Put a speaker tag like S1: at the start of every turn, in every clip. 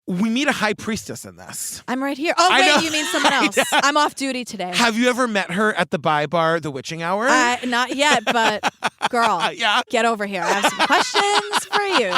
S1: we meet a high priestess in this.
S2: I'm right here. Oh, wait, you mean someone else. I'm off duty today.
S1: Have you ever met her at the Bai Bar, the Witching Hour?
S2: Not yet, but girl, get over here. I have some questions for you.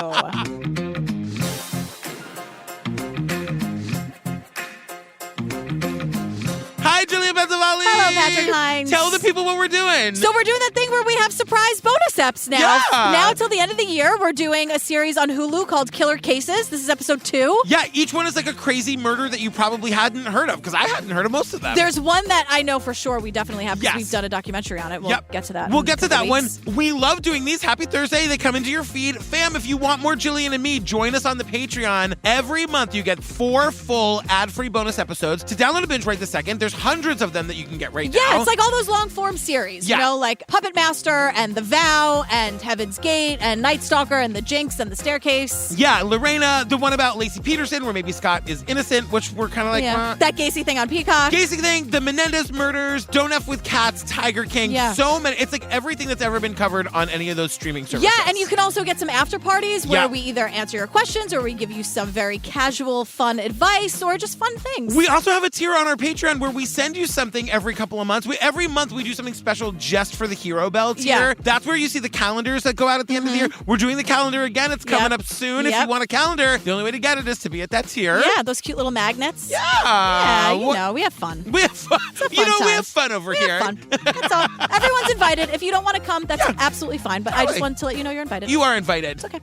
S1: Hi, Julia Benzavalli.
S2: Hello, Patrick Hines.
S1: Tell the people what we're doing.
S2: So we're doing that thing where we have surprise bonus eps now.
S1: Yeah.
S2: Now till the end of the year, we're doing a series on Hulu called Killer Cases. This is episode 2.
S1: Yeah, each one is like a crazy murder that you probably hadn't heard of, because I hadn't heard of most of them.
S2: There's one that I know for sure we definitely have, because
S1: Yes.
S2: we've done a documentary on it. We'll get to that.
S1: We'll get to that one.
S2: weeks.
S1: We love doing these. Happy Thursday. They come into your feed. Fam, if you want more Jillian and me, join us on the Patreon. Every month you get 4 full ad-free bonus episodes. To download a binge right this second, there's hundreds of them that you can get right now.
S2: Yeah, it's like all those long-form series, you know, like Puppet Master and The Vow and Heaven's Gate and Night Stalker and The Jinx and The Staircase.
S1: Yeah, Lorena, the one about Lacey Peterson, where maybe Scott is innocent, which we're kind of like,
S2: That Gacy thing on Peacock.
S1: Gacy thing, the Menendez murders, Don't F with Cats, Tiger King, so many. It's like everything that's ever been covered on any of those streaming services.
S2: Yeah, and you can also get some after parties where we either answer your questions or we give you some very casual, fun advice or just fun things.
S1: We also have a tier on our Patreon where we send you something every couple of months. Every month we do something special just for the Hero Bell tier.
S2: Yeah.
S1: That's where you see the calendars that go out at the end of the year. We're doing the calendar again. It's coming up soon. If you want a calendar, the only way to get it is to be at that tier.
S2: Yeah, those cute little magnets.
S1: Yeah.
S2: Yeah, you know, we have fun.
S1: We have fun.
S2: It's a fun
S1: you know,
S2: time.
S1: we have fun over here.
S2: Have fun. That's all. Everyone's invited. If you don't want to come, that's absolutely fine. But I just wanted to let you know you're invited.
S1: You are invited.
S2: It's okay.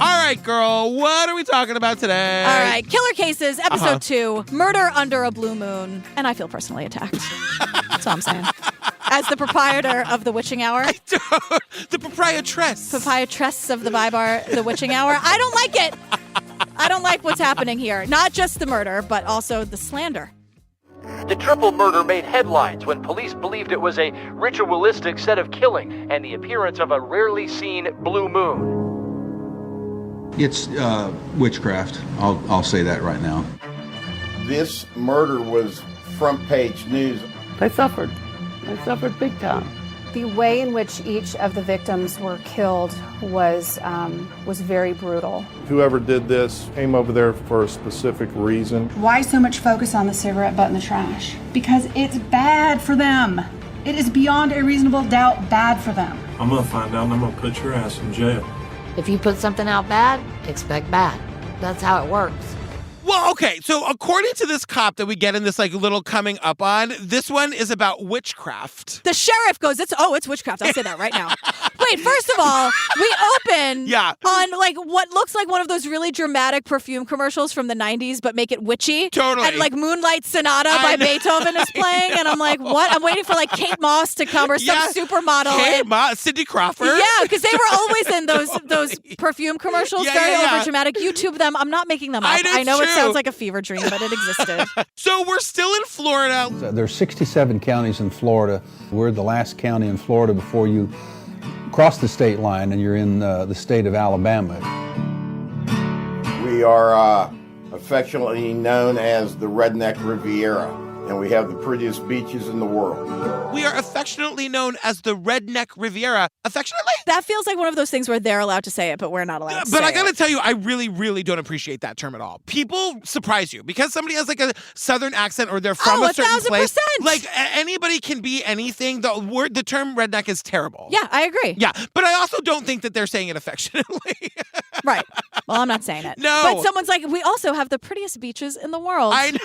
S1: All right, girl, what are we talking about today?
S2: All right, Killer Cases, episode 2, Murder Under a Blue Moon. And I feel personally attacked. That's all I'm saying. As the proprietor of the Witching Hour.
S1: The proprietress.
S2: Proprietress of the Bai Bar, the Witching Hour. I don't like it. I don't like what's happening here. Not just the murder, but also the slander.
S3: The triple murder made headlines when police believed it was a ritualistic set of killing and the appearance of a rarely seen blue moon.
S4: It's witchcraft. I'll say that right now.
S5: This murder was front page news.
S6: They suffered big time.
S7: The way in which each of the victims were killed was very brutal.
S8: Whoever did this came over there for a specific reason.
S9: Why so much focus on the cigarette butt in the trash? Because it's bad for them. It is beyond a reasonable doubt bad for them.
S10: I'm gonna find out and I'm gonna put your ass in jail.
S11: If you put something out bad, expect bad. That's how it works.
S1: Well, okay, so according to this cop that we get in this like little coming up on, this one is about witchcraft.
S2: The sheriff goes, it's witchcraft. I'll say that right now. Wait, first of all, we open on like what looks like one of those really dramatic perfume commercials from the 90s, but make it witchy.
S1: Totally.
S2: And like Moonlight Sonata by Beethoven is playing, and I'm like, what? I'm waiting for like Kate Moss to come or some supermodel.
S1: Kate Moss, Cindy Crawford.
S2: Yeah, because they were always in those perfume commercials, very overdramatic. YouTube them. I'm not making them up. I know it sounds like a fever dream, but it existed.
S1: So we're still in Florida.
S4: There's 67 counties in Florida. We're the last county in Florida before you cross the state line and you're in the state of Alabama.
S5: We are affectionately known as the Redneck Riviera, and we have the prettiest beaches in the world.
S1: We are affectionately known as the Redneck Riviera. Affectionately?
S2: That feels like one of those things where they're allowed to say it, but we're not allowed to say it.
S1: But I gotta tell you, I really, really don't appreciate that term at all. People surprise you because somebody has like a southern accent or they're from a certain place. Like anybody can be anything. The term redneck is terrible.
S2: Yeah, I agree.
S1: Yeah, but I also don't think that they're saying it affectionately.
S2: Right. Well, I'm not saying it.
S1: No.
S2: But someone's like, we also have the prettiest beaches in the world.
S1: I know.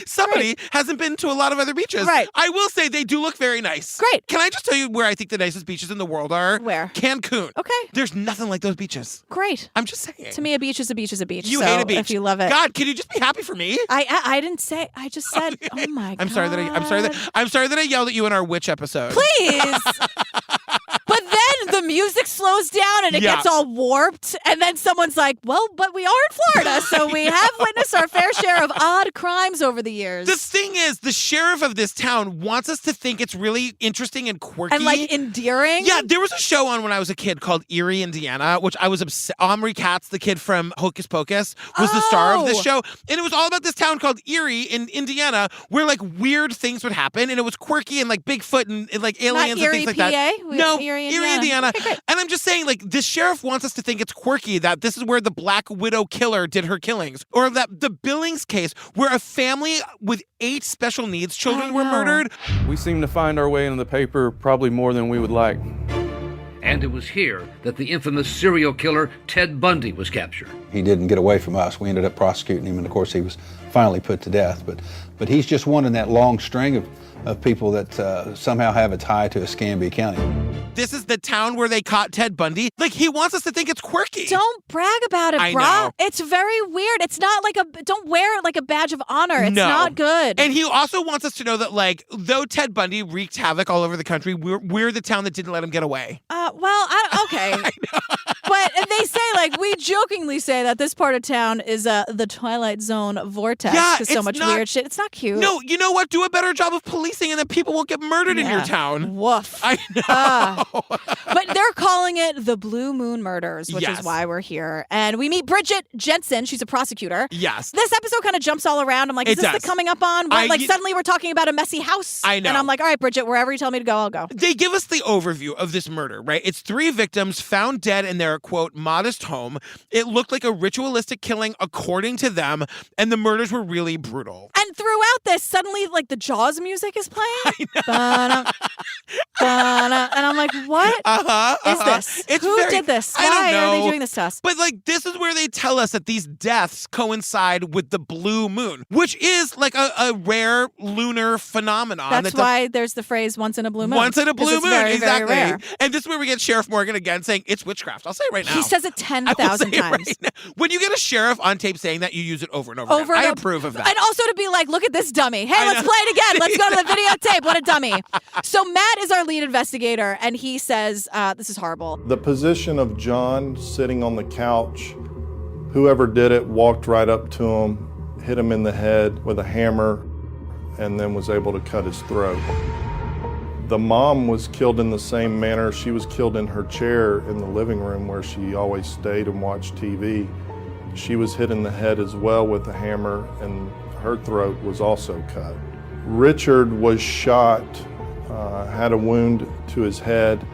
S1: Somebody hasn't been to a lot of other beaches.
S2: Right.
S1: I will say they do look very nice.
S2: Great.
S1: Can I just tell you where I think the nicest beaches in the world are?
S2: Where?
S1: Cancun.
S2: Okay.
S1: There's nothing like those beaches.
S2: Great.
S1: I'm just saying.
S2: To me, a beach is a beach is a beach.
S1: You
S2: so
S1: hate a beach.
S2: If you love it.
S1: God, can you just be happy for me?
S2: I didn't say. I just said. Oh my God.
S1: I'm sorry that I yelled at you in our witch episode.
S2: Please. But then the music slows down and it gets all warped. And then someone's like, well, but we are in Florida, so we have witnessed our fair share of odd crimes over the years.
S1: The thing is, the sheriff of this town wants us to think it's really interesting and quirky.
S2: And like endearing.
S1: Yeah, there was a show on when I was a kid called Erie, Indiana, which I was obsessed. Omri Katz, the kid from Hocus Pocus, was the star of this show. And it was all about this town called Erie in Indiana where like weird things would happen. And it was quirky and like Bigfoot and like aliens
S2: Not Erie,
S1: and things like
S2: PA?
S1: that. No,
S2: Erie,
S1: Indiana.
S2: Okay, great.
S1: And I'm just saying, like, this sheriff wants us to think it's quirky that this is where the Black Widow killer did her killings. Or that the Billings case, where a family with 8 special needs children were murdered.
S12: We seem to find our way into the paper probably more than we would like.
S13: And it was here that the infamous serial killer Ted Bundy was captured.
S4: He didn't get away from us. We ended up prosecuting him, and of course he was finally put to death. But he's just one in that long string of people that somehow have a tie to Escambia County.
S1: This is the town where they caught Ted Bundy. Like, he wants us to think it's quirky.
S2: Don't brag about it,
S1: I
S2: brah.
S1: know.
S2: It's very weird. It's not like don't wear it like a badge of honor. It's not good.
S1: And he also wants us to know that, like, though Ted Bundy wreaked havoc all over the country, we're the town that didn't let him get away.
S2: Okay. But they say, like, we jokingly say that this part of town is the Twilight Zone vortex.
S1: Yeah,
S2: because so much weird shit. It's not cute.
S1: No, you know what? Do a better job of policing and then people won't get murdered in your town.
S2: Woof.
S1: I know.
S2: But they're calling it the Blue Moon Murders, which is why we're here. And we meet Bridget Jensen. She's a prosecutor.
S1: Yes.
S2: This episode kind of jumps all around. I'm like, is this the coming up on? Suddenly we're talking about a messy house.
S1: I know.
S2: And I'm like, all right, Bridget, wherever you tell me to go, I'll go.
S1: They give us the overview of this murder, right? It's 3 victims found dead in their, quote, modest home. It looked like a ritualistic killing according to them, and the murders were really brutal.
S2: And throughout this, suddenly, like, the Jaws music is playing.
S1: I know.
S2: And I'm like, what is this? Who did this? Why are they doing this to us?
S1: But, like, this is where they tell us that these deaths coincide with the blue moon, which is, like, a rare lunar phenomenon.
S2: That's why there's the phrase once in a blue moon.
S1: Once in a blue moon,
S2: very,
S1: exactly.
S2: Very rare.
S1: And this is where we get Sheriff Morgan again saying, it's witchcraft. I'll say it right now.
S2: He says it 10,000 times.
S1: Right now. When you get a sheriff on tape saying that, you use it over and over again. I approve of that.
S2: And also to be like, look at this dummy. Hey, let's play it again. Let's go to the videotape. What a dummy. So Matt is our lead investigator, and he says, this is horrible.
S8: The position of John sitting on the couch, whoever did it walked right up to him, hit him in the head with a hammer, and then was able to cut his throat. The mom was killed in the same manner. She was killed in her chair in the living room where she always stayed and watched TV. She was hit in the head as well with a hammer, and her throat was also cut. Richard was shot, had a wound to his head,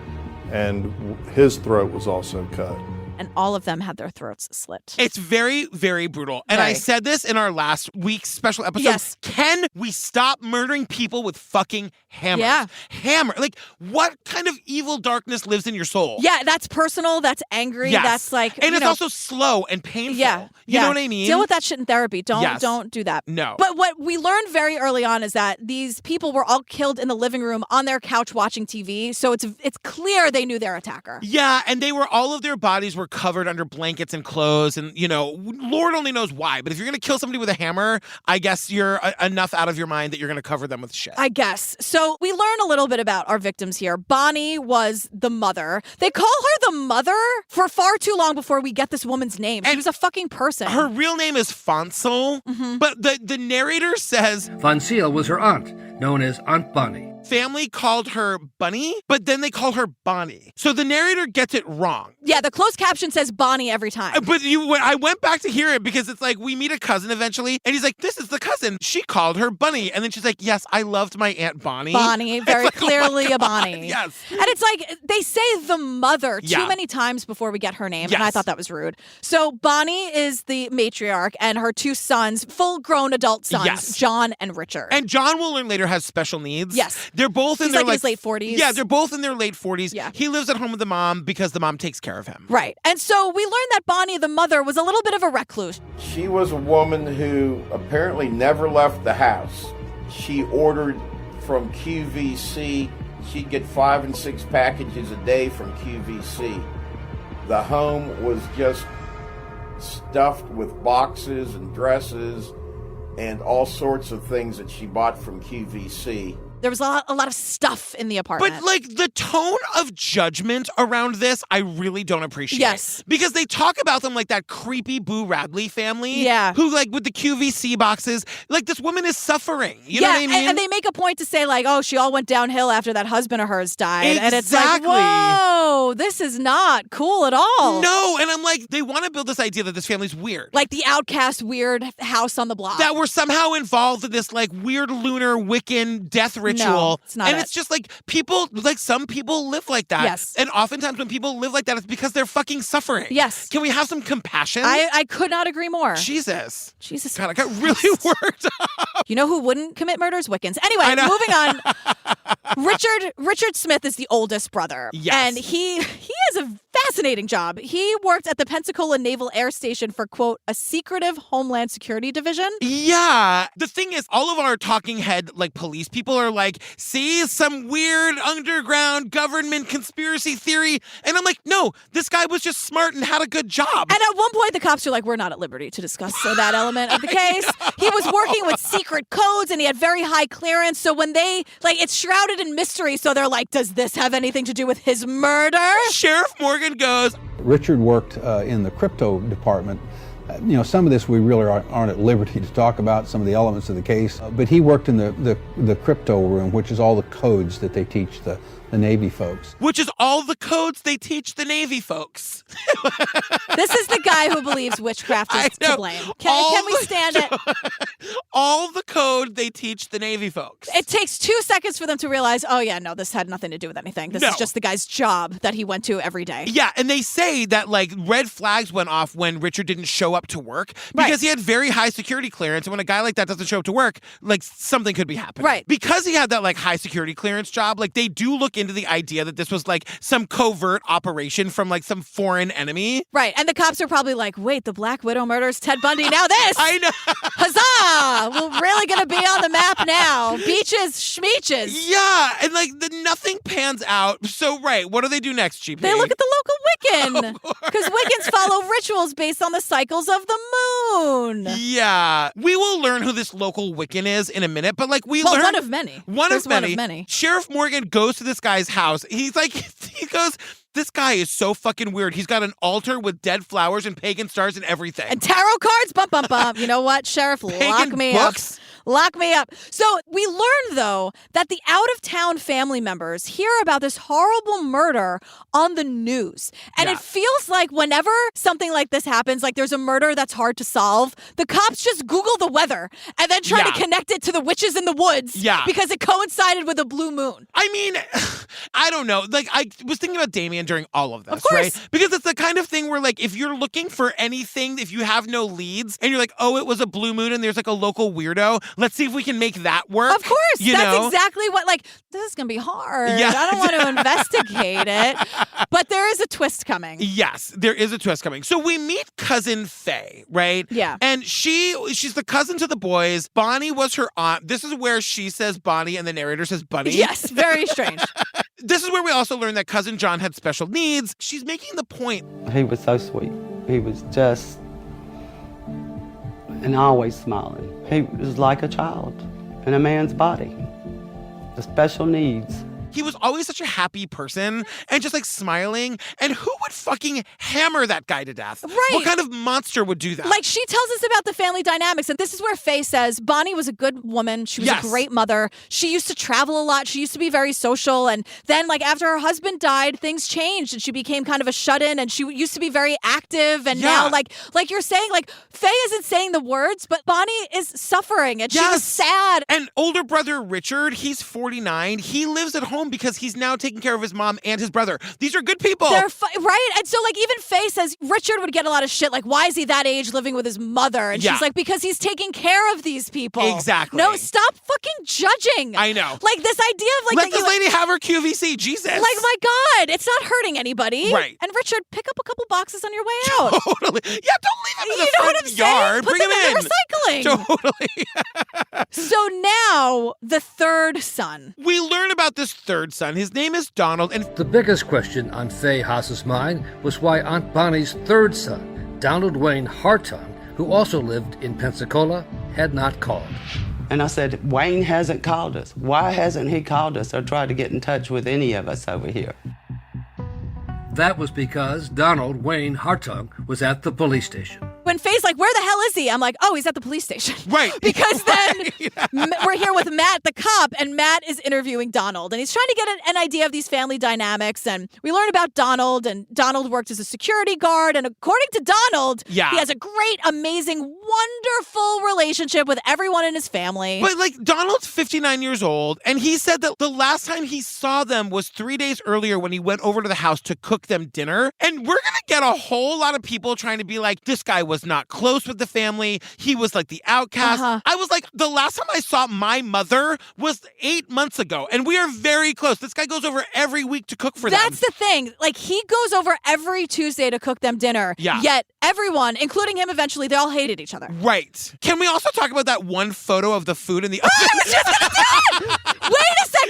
S8: and his throat was also cut.
S2: And all of them had their throats slit.
S1: It's very, very brutal. And I said this in our last week's special episode.
S2: Yes.
S1: Can we stop murdering people with fucking hammers?
S2: Yeah.
S1: Hammer. Like, what kind of evil darkness lives in your soul?
S2: Yeah, that's personal. That's angry.
S1: Yes.
S2: That's like,
S1: and it's also slow and painful.
S2: Yeah.
S1: You know what I mean?
S2: Deal with that shit in therapy. Don't do that.
S1: No.
S2: But what we learned very early on is that these people were all killed in the living room on their couch watching TV. So it's clear they knew their attacker.
S1: Yeah, and all of their bodies were covered under blankets and clothes, and, you know, Lord only knows why. But if you're going to kill somebody with a hammer, I guess you're enough out of your mind that you're going to cover them with shit.
S2: I guess. So we learn a little bit about our victims here. Bonnie was the mother. They call her the mother for far too long before we get this woman's name. She was a fucking person.
S1: Her real name is Voncile, but the narrator says
S13: Voncile was her aunt, known as Aunt Bonnie.
S1: Family called her Bunny, but then they call her Bonnie. So the narrator gets it wrong.
S2: Yeah, the closed caption says Bonnie every time.
S1: But I went back to hear it because it's like we meet a cousin eventually, and he's like, this is the cousin. She called her Bunny. And then she's like, yes, I loved my Aunt Bonnie.
S2: Bonnie, very
S1: like,
S2: clearly
S1: oh
S2: a Bonnie.
S1: Yes.
S2: And it's like, they say the mother too many times before we get her name, and I thought that was rude. So Bonnie is the matriarch, and her 2 sons, full-grown adult sons, John and Richard.
S1: And John, we'll learn later, has special needs.
S2: Yes.
S1: They're both in their
S2: his late 40s.
S1: Yeah, they're both in their late 40s.
S2: Yeah.
S1: He lives at home with the mom because the mom takes care of him.
S2: Right. And so we learned that Bonnie, the mother, was a little bit of a recluse.
S5: She was a woman who apparently never left the house. She ordered from QVC. She'd get 5 and 6 packages a day from QVC. The home was just stuffed with boxes and dresses and all sorts of things that she bought from QVC.
S2: There was a lot of stuff in the apartment.
S1: But, like, the tone of judgment around this, I really don't appreciate.
S2: Yes.
S1: Because they talk about them like that creepy Boo Radley family.
S2: Yeah.
S1: Who, like, with the QVC boxes, like, this woman is suffering. You know what I mean?
S2: And they make a point to say, like, oh, she all went downhill after that husband of hers died.
S1: Exactly.
S2: And it's like, whoa, this is not cool at all.
S1: No, and I'm like, they want to build this idea that this family's weird.
S2: Like the outcast weird house on the block.
S1: That we're somehow involved in this, like, weird lunar Wiccan death ritual.
S2: No, it's not
S1: and
S2: it.
S1: it's just like people, like some people live like that.
S2: Yes.
S1: And oftentimes when people live like that, it's because they're fucking suffering.
S2: Yes.
S1: Can we have some compassion?
S2: I could not agree more.
S1: Jesus.
S2: God,
S1: I got really worked up.
S2: You know who wouldn't commit murders? Wiccans. Anyway, moving on. Richard Smith is the oldest brother.
S1: Yes.
S2: And he has a fascinating job. He worked at the Pensacola Naval Air Station for, quote, a secretive Homeland Security division.
S1: Yeah. The thing is, all of our talking head, like, police people are like, see, some weird underground government conspiracy theory. And I'm like, no, this guy was just smart and had a good job.
S2: And at one point, the cops are like, we're not at liberty to discuss that element of the case. He was working with secret codes and he had very high clearance. So when they, like, it's shrouded in mystery. So they're like, does this have anything to do with his murder?
S1: Sheriff Morgan goes,
S4: Richard worked in the crypto department. Some of this we really aren't at liberty to talk about, some of the elements of the case, but he worked in the crypto room, which is all the codes that they teach the Navy folks.
S1: Which is all the codes they teach the Navy folks.
S2: This is the guy who believes witchcraft is to blame. Can we stand it?
S1: All the code they teach the Navy folks.
S2: It takes 2 seconds for them to realize, oh yeah, no, this had nothing to do with anything. This is just the guy's job that he went to every day.
S1: Yeah, and they say that, like, red flags went off when Richard didn't show up to work because he had very high security clearance, and when a guy like that doesn't show up to work, like, something could be happening.
S2: Right.
S1: Because he had that, like, high security clearance job, like, they do look into the idea that this was, like, some covert operation from, like, some foreign enemy.
S2: Right, and the cops are probably like, wait, the Black Widow murders Ted Bundy, now this!
S1: I know!
S2: Huzzah! We're really gonna be on the map now. Beaches, schmeeches.
S1: Yeah, and, like, nothing pans out. So, right, what do they do next, GP?
S2: They look at the local Wiccan. Because Wiccans follow rituals based on the cycles of the moon.
S1: Yeah. We will learn who this local Wiccan is in a minute, but, like, learn...
S2: one of many.
S1: One of many. Sheriff Morgan goes to this guy's house. He's like, he goes... This guy is so fucking weird. He's got an altar with dead flowers and pagan stars and everything.
S2: And tarot cards? Bum, bum, bum. You know what, Sheriff? Lock me up. Lock me up. So we learned, though, that the out-of-town family members hear about this horrible murder on the news. And it feels like whenever something like this happens, like there's a murder that's hard to solve, the cops just Google the weather and then try to connect it to the witches in the woods.
S1: Yeah.
S2: Because it coincided with a blue moon.
S1: I mean, I don't know. Like, I was thinking about Damien during all of this,
S2: of course.
S1: Right? Because it's the kind of thing where, like, if you're looking for anything, if you have no leads and you're like, oh, it was a blue moon and there's like a local weirdo, let's see if we can make that work.
S2: Of course. That's
S1: know?
S2: Exactly what, like, this is going to be hard.
S1: Yeah.
S2: I don't want to investigate it. But there is a twist coming.
S1: Yes, there is a twist coming. So we meet cousin Faye, right?
S2: Yeah.
S1: And she's the cousin to the boys. Bonnie was her aunt. This is where she says Bonnie and the narrator says Bunny.
S2: Yes, very strange.
S1: This is where we also learn that cousin John had special needs. She's making the point.
S6: He was so sweet. He was just, and always smiling. He was like a child in a man's body. The special needs.
S1: He was always such a happy person and just like smiling. And who would fucking hammer that guy to death?
S2: Right.
S1: What kind of monster would do that?
S2: Like, she tells us about the family dynamics. And this is where Faye says Bonnie was a good woman. She was a great mother. She used to travel a lot. She used to be very social. And then, like, after her husband died, things changed and she became kind of a shut-in. And she used to be very active. And now, like you're saying, like, Faye isn't saying the words, but Bonnie is suffering and she was sad.
S1: And older brother Richard, he's 49. He lives at home because he's now taking care of his mom and his brother. These are good people.
S2: They're right? And so, like, even Faye says Richard would get a lot of shit. Like, why is he that age living with his mother? And she's like, because he's taking care of these people.
S1: Exactly.
S2: No, stop fucking judging.
S1: I know.
S2: Like, this idea of, like...
S1: Let this lady have her QVC, Jesus.
S2: Like, my God, it's not hurting anybody.
S1: Right.
S2: And Richard, pick up a couple boxes on your way out.
S1: Totally. Yeah, don't leave him in the front yard.
S2: Put
S1: Bring
S2: them
S1: him
S2: in the recycling.
S1: Totally.
S2: So now, the third son.
S1: We learn about this third son. His name is Donald. And
S14: the biggest question on Faye Haas's mind was why Aunt Bonnie's third son, Donald Wayne Hartung, who also lived in Pensacola, had not called.
S6: And I said, Wayne hasn't called us. Why hasn't he called us or tried to get in touch with any of us over here?
S14: That was because Donald Wayne Hartung was at the police station.
S2: When Faye's like, where the hell is he? I'm like, oh, he's at the police station.
S1: Right.
S2: Because then we're here with Matt, the cop, and Matt is interviewing Donald. And he's trying to get an idea of these family dynamics. And we learn about Donald, and Donald worked as a security guard. And according to Donald, he has a great, amazing, wonderful relationship with everyone in his family.
S1: But, like, Donald's 59 years old, and he said that the last time he saw them was 3 days earlier when he went over to the house to cook them dinner. And we're going to get a whole lot of people trying to be like, this guy was not close with the family. He was like the outcast. I was like, the last time I saw my mother was 8 months ago, and we are very close. This guy goes over every week to cook for them.
S2: That's the thing. Like, he goes over every Tuesday to cook them dinner.
S1: Yeah.
S2: Yet everyone, including him eventually, they all hated each other.
S1: Right. Can we also talk about that one photo of the food in the oven?
S2: I was just going to do it! Wait a second.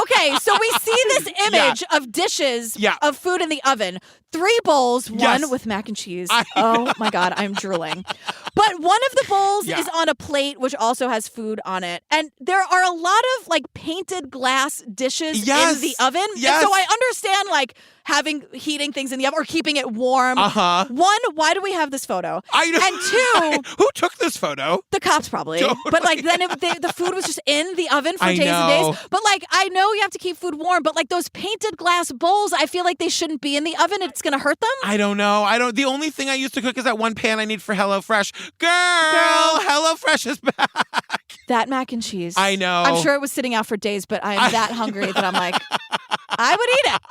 S2: Okay, so we see this image of dishes of food in the oven. 3 bowls, one with mac and cheese. Oh my God, I'm drooling. But one of the bowls is on a plate, which also has food on it. And there are a lot of like painted glass dishes in the oven.
S1: Yes.
S2: And so I understand like heating things in the oven or keeping it warm. One, why do we have this photo?
S1: I know.
S2: And 2,
S1: who took this photo?
S2: The cops probably.
S1: Totally.
S2: But like then the food was just in the oven for
S1: I
S2: days and
S1: know.
S2: days. But like I know you have to keep food warm, but like those painted glass bowls, I feel like they shouldn't be in the oven. It's going to hurt them.
S1: I don't know. The only thing I used to cook is that one pan I need for HelloFresh. Girl, HelloFresh is back.
S2: That mac and cheese.
S1: I know.
S2: I'm sure it was sitting out for days, but I'm that hungry that I'm like, I would eat it.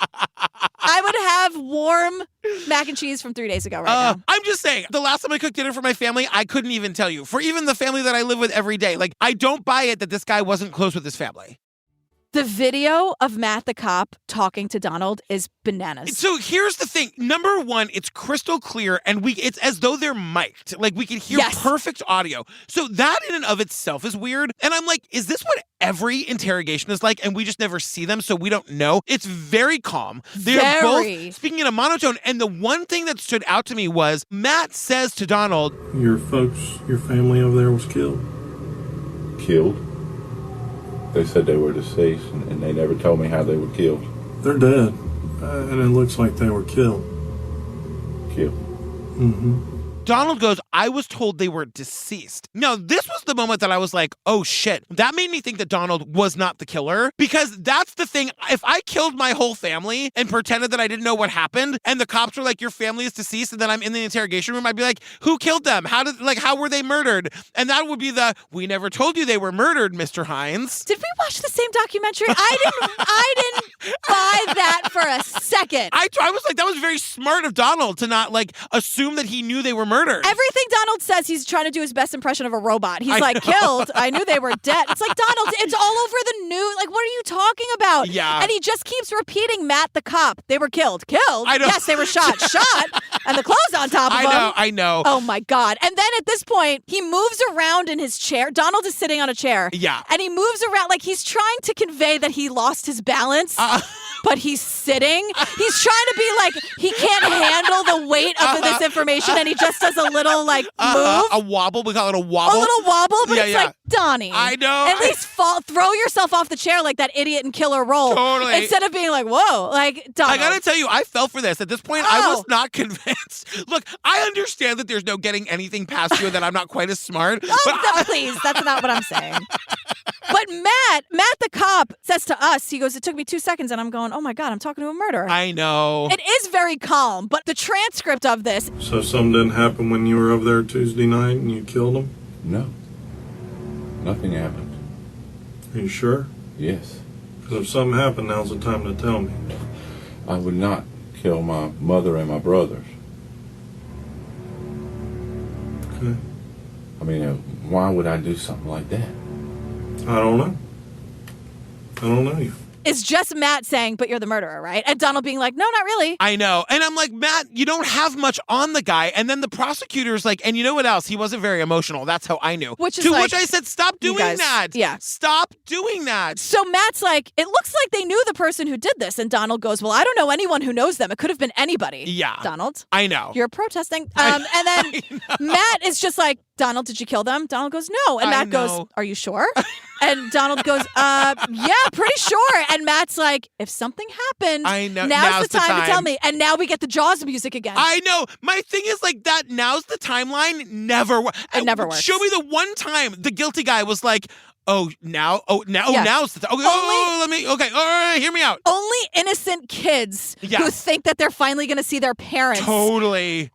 S2: I would have warm mac and cheese from 3 days ago now.
S1: I'm just saying, the last time I cooked dinner for my family, I couldn't even tell you. For even the family that I live with every day. Like, I don't buy it that this guy wasn't close with his family.
S2: The video of Matt the cop talking to Donald is bananas.
S1: So here's the thing. Number one, it's crystal clear, and it's as though they're mic'd. Like, we can hear perfect audio. So that in and of itself is weird. And I'm like, is this what every interrogation is like? And we just never see them, so we don't know. It's very calm. They're both speaking in a monotone. And the one thing that stood out to me was Matt says to Donald,
S10: your folks, your family over there was killed.
S15: Killed? They said they were deceased, and they never told me how they were killed.
S10: They're dead, and it looks like they were killed.
S15: Killed?
S10: Mm-hmm.
S1: Donald goes, I was told they were deceased. Now, this was the moment that I was like, oh shit. That made me think that Donald was not the killer, because that's the thing. If I killed my whole family and pretended that I didn't know what happened, and the cops were like, your family is deceased, and then I'm in the interrogation room, I'd be like, who killed them? How were they murdered? And that would be we never told you they were murdered, Mr. Hines.
S2: Did we watch the same documentary? I didn't buy that for a second.
S1: I was like, that was very smart of Donald to not assume that he knew they were murdered.
S2: Everything Donald says, he's trying to do his best impression of a robot. He's like, killed. I knew they were dead. It's like, Donald, it's all over the news. Like, what are you talking about?
S1: Yeah.
S2: And he just keeps repeating Matt the cop. They were killed. Killed?
S1: I know.
S2: Yes, they were shot. Shot. And the clothes on top of them.
S1: I know.
S2: Oh, my God. And then at this point, he moves around in his chair. Donald is sitting on a chair.
S1: Yeah.
S2: And he moves around like he's trying to convey that he lost his balance. But he's sitting. He's trying to be like, he can't handle the weight of this information, and he just does a little move.
S1: A wobble. We call it a wobble.
S2: A little wobble, but it's like, Donnie.
S1: I know.
S2: At least throw yourself off the chair like that idiot in Killer Roll.
S1: Totally.
S2: Instead of being like, whoa, like, Donald.
S1: I gotta tell you, I fell for this. At this point, I was not convinced. Look, I understand that there's no getting anything past you and that I'm not quite as smart.
S2: Please, that's not what I'm saying. But Matt the cop says to us, he goes, it took me 2 seconds, and I'm going, oh my God, I'm talking to a murderer.
S1: I know.
S2: It is very calm, but the transcript of this.
S10: So something didn't happen when you were over there Tuesday night and you killed him?
S15: No. Nothing happened.
S10: Are you sure?
S15: Yes.
S10: Because if something happened, now's the time to tell me.
S15: I would not kill my mother and my brothers.
S10: Okay.
S15: I mean, why would I do something like that?
S10: I don't know. I don't know you.
S2: It's just Matt saying, but you're the murderer, right? And Donald being like, no, not really.
S1: I know. And I'm like, Matt, you don't have much on the guy. And then the prosecutor's like, and you know what else? He wasn't very emotional. That's how I knew.
S2: Which Yeah.
S1: Stop doing that.
S2: So Matt's like, it looks like they knew the person who did this. And Donald goes, well, I don't know anyone who knows them. It could have been anybody.
S1: Yeah.
S2: Donald.
S1: I know.
S2: You're protesting. And then Matt is just like, Donald, did you kill them? Donald goes, no. And Matt goes, are you sure? And Donald goes, yeah, pretty sure. And Matt's like, if something happened,
S1: I know.
S2: now's the time to tell me. And now we get the Jaws music again.
S1: I know. My thing is like that now's the timeline never works.
S2: It never works.
S1: Show me the one time the guilty guy was like, now's the time. Okay, all right, hear me out.
S2: Only innocent kids who think that they're finally going to see their parents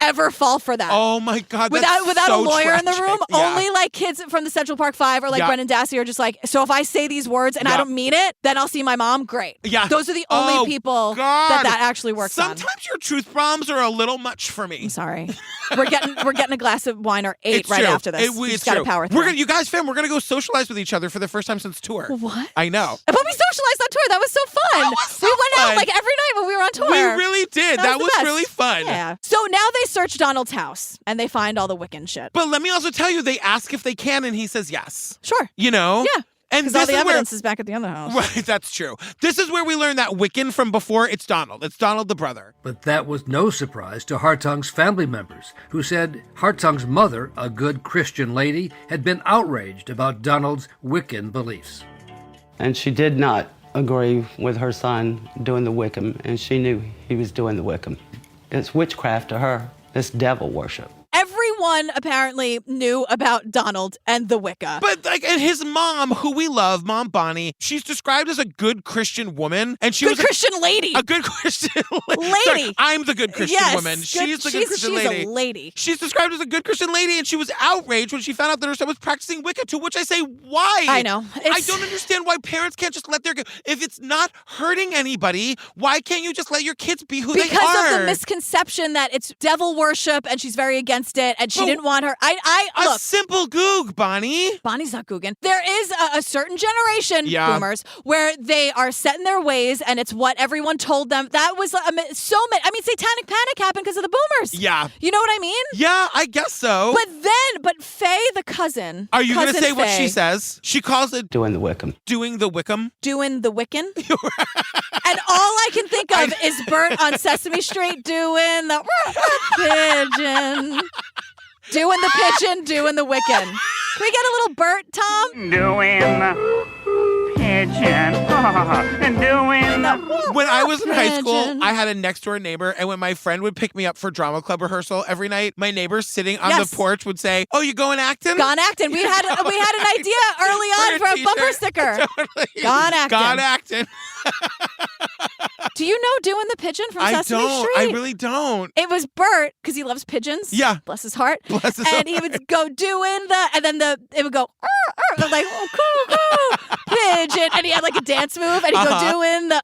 S2: ever fall for that.
S1: Oh my God,
S2: without
S1: so
S2: a lawyer
S1: tragic.
S2: in the room,
S1: Yeah.
S2: only like kids from the Central Park Five or like Brendan Dassey are just like, so if I say these words and I don't mean it, then I'll see my mom. Great.
S1: Yeah.
S2: Those are the only people that actually works on.
S1: Sometimes your truth bombs are a little much for me.
S2: I'm sorry. We're getting a glass of wine or 8
S1: It's
S2: right
S1: true.
S2: after this. We
S1: It's
S2: just got to
S1: true.
S2: power through.
S1: You guys, fam, we're gonna go socialize with each other for the first time since tour.
S2: What?
S1: I know.
S2: But we socialized on tour. That was so fun. We went out like every night when we were on tour.
S1: We really did. That
S2: the
S1: was
S2: best.
S1: really fun.
S2: Yeah. So now they search Donald's house and they find all the Wiccan shit.
S1: But let me also tell you, they ask if they can, and he says yes.
S2: Sure.
S1: You know?
S2: Yeah.
S1: And
S2: Because all the
S1: this is where-
S2: evidence is back at the other house.
S1: Right, that's true. This is where we learn that Wiccan from before. It's Donald. It's Donald the brother.
S14: But that was no surprise to Hartung's family members, who said Hartung's mother, a good Christian lady, had been outraged about Donald's Wiccan beliefs.
S6: And she did not agree with her son doing the Wiccan, and she knew he was doing the Wiccan. It's witchcraft to her. It's devil worship.
S2: Everyone apparently knew about Donald and the Wicca.
S1: But and his mom, who we love, Mom Bonnie, she's described as a good Christian woman, and she
S2: Good
S1: was
S2: Christian lady.
S1: A good Christian
S2: lady.
S1: Sorry, I'm the good Christian
S2: Yes,
S1: woman. She's the good Christian lady.
S2: She's a lady.
S1: She's described as a good Christian lady, and she was outraged when she found out that her son was practicing Wicca. To which I say, why?
S2: I know.
S1: I don't understand why parents can't just let their if it's not hurting anybody. Why can't you just let your kids be who they are?
S2: Because of the misconception that it's devil worship, and she's very against it, and she didn't want her.
S1: A simple goog, Bonnie.
S2: Bonnie's not googing. There is a certain generation, boomers, where they are set in their ways, and it's what everyone told them. That was so many. I mean, Satanic Panic happened because of the boomers.
S1: Yeah.
S2: You know what I mean?
S1: Yeah, I guess so.
S2: But Faye, the cousin.
S1: Are you going to
S2: cousin
S1: say what
S2: Faye,
S1: she says? She calls it
S6: doing the Wiccan.
S1: Doing the Wiccan?
S2: Doing the Wiccan. And all I can think of is Bert on Sesame Street doing the pigeon. Doing the pigeon, doing the Wiccan. Can we get a little Bert, Tom?
S16: Doing the pigeon. Doing the
S1: When I was in high
S2: pigeon.
S1: school, I had a next door neighbor, and when my friend would pick me up for drama club rehearsal every night, my neighbor sitting on the porch would say, "Oh, you going acting?"
S2: Gone acting. We had an idea early on for a bumper sticker.
S1: Totally.
S2: Gone acting.
S1: Gone acting.
S2: Do you know Doing the Pigeon from Sesame Street?
S1: I really don't.
S2: It was Bert, because he loves pigeons.
S1: Yeah.
S2: Bless his heart.
S1: Bless his
S2: and
S1: heart.
S2: he would go doing and then it would go, they're like, oh, cool, pigeon. And he had like a dance move, and he'd go doing the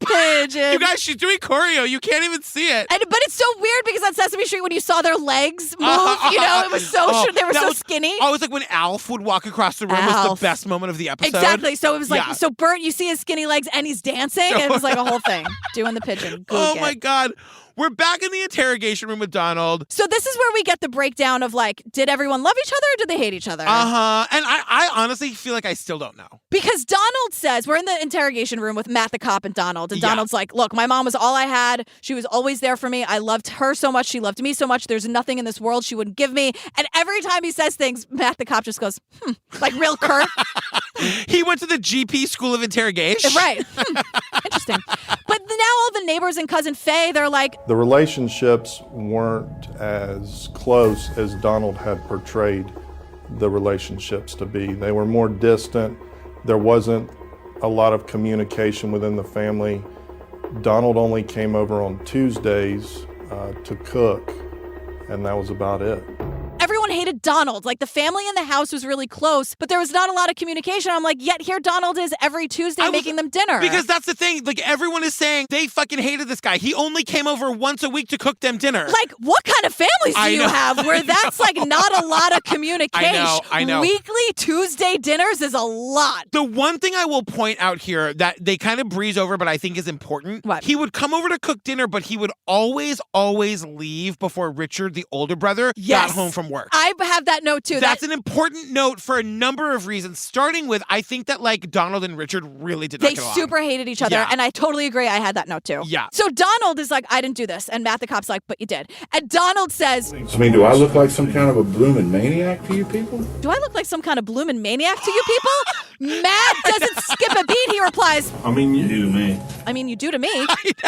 S2: pigeon.
S1: You guys, she's doing choreo. You can't even see it.
S2: But it's so weird because on Sesame Street, when you saw their legs move, it was so they were so skinny.
S1: Oh, it was like when Alf would walk across the room was the best moment of the episode.
S2: Exactly. So it was like, so Bert, you see his skinny legs and he's dancing. And it was like a whole thing. Doing the pigeon.
S1: My God. We're back in the interrogation room with Donald.
S2: So this is where we get the breakdown of like, did everyone love each other or did they hate each other?
S1: And I honestly feel like I still don't know.
S2: Because Donald says, we're in the interrogation room with Matt the cop and Donald. And Donald's like, look, my mom was all I had. She was always there for me. I loved her so much. She loved me so much. There's nothing in this world she wouldn't give me. And every time he says things, Matt the cop just goes, like real curt.
S1: He went to the GP school of interrogation.
S2: Right. Interesting. But now all the neighbors and cousin Faye, they're like,
S8: The relationships weren't as close as Donald had portrayed the relationships to be. They were more distant. There wasn't a lot of communication within the family. Donald only came over on Tuesdays to cook, and that was about it.
S2: everyone hated Donald. Like, the family in the house was really close, but there was not a lot of communication. I'm like, yet here Donald is every Tuesday making them dinner.
S1: Because that's the thing. Like, everyone is saying they fucking hated this guy. He only came over once a week to cook them dinner.
S2: Like, what kind of families do you have where that's like not a lot of communication?
S1: I know.
S2: Weekly Tuesday dinners is a lot.
S1: The one thing I will point out here that they kind of breeze over, but I think is important.
S2: What?
S1: He would come over to cook dinner, but he would always leave before Richard, the older brother, got home from work.
S2: I have that note too.
S1: That's an important note for a number of reasons, starting with I think that like Donald and Richard really did not get along.
S2: They super hated each other, and I totally agree. I had that note too.
S1: Yeah.
S2: So Donald is like, I didn't do this, and Matt the cop's like, but you did. And Donald says,
S15: I mean, do I look like some kind of a blooming maniac to you people?
S2: do I look like some kind of bloomin' maniac to you people? Matt doesn't skip a beat. He replies,
S10: I mean, you do to me.
S2: I mean, you do to me. Matthew!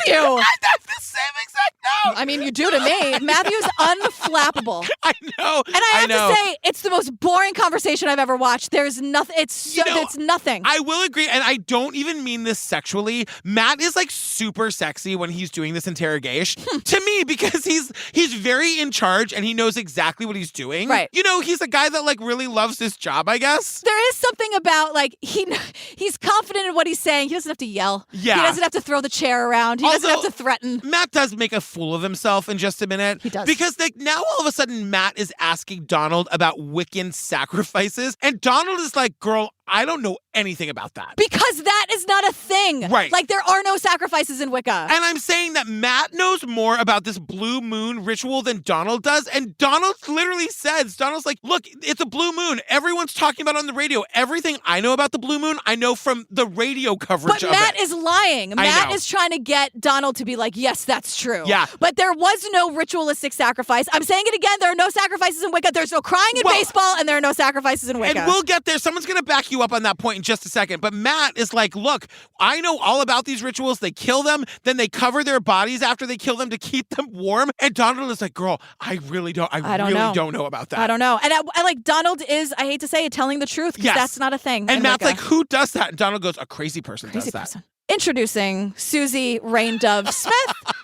S1: That's the same exact note!
S2: I mean, you do to me. Matthew's unflappable.
S1: I know.
S2: And I have to say, it's the most boring conversation I've ever watched. There's nothing. It's nothing.
S1: I will agree, and I don't even mean this sexually. Matt is like super sexy when he's doing this interrogation to me because he's very in charge and he knows exactly what he's doing.
S2: Right.
S1: You know, he's a guy that like really loves his job, I guess.
S2: There is something about like he's confident in what he's saying. He doesn't have to yell.
S1: Yeah.
S2: He doesn't have to throw the chair around. He doesn't have to threaten.
S1: Matt does make a fool of himself in just a minute.
S2: He does.
S1: Because like now all of a sudden Matt is asking Donald about Wiccan sacrifices and Donald is like, girl, I don't know anything about that.
S2: Because that is not a thing.
S1: Right.
S2: Like there are no sacrifices in Wicca.
S1: And I'm saying that Matt knows more about this blue moon ritual than Donald does. And Donald literally says, Donald's like, look, it's a blue moon. Everyone's talking about it on the radio. Everything I know about the blue moon, I know from the radio coverage of it.
S2: But Matt is lying. Matt is trying to get Donald to be like, yes, that's true.
S1: Yeah.
S2: But there was no ritualistic sacrifice. I'm saying it again. There are no sacrifices in Wicca. There's no crying in baseball, and there are no sacrifices in Wicca.
S1: And we'll get there. Someone's going to back you up on that point in just a second. But Matt is like, look, I know all about these rituals. They kill them, then they cover their bodies after they kill them to keep them warm. And Donald is like, girl, I really don't know about that.
S2: I don't know. And I like Donald is, I hate to say it, telling the truth because that's not a thing.
S1: And Matt's like, who does that? And Donald goes, a crazy person does that.
S2: Introducing Susie Rain Dove Smith.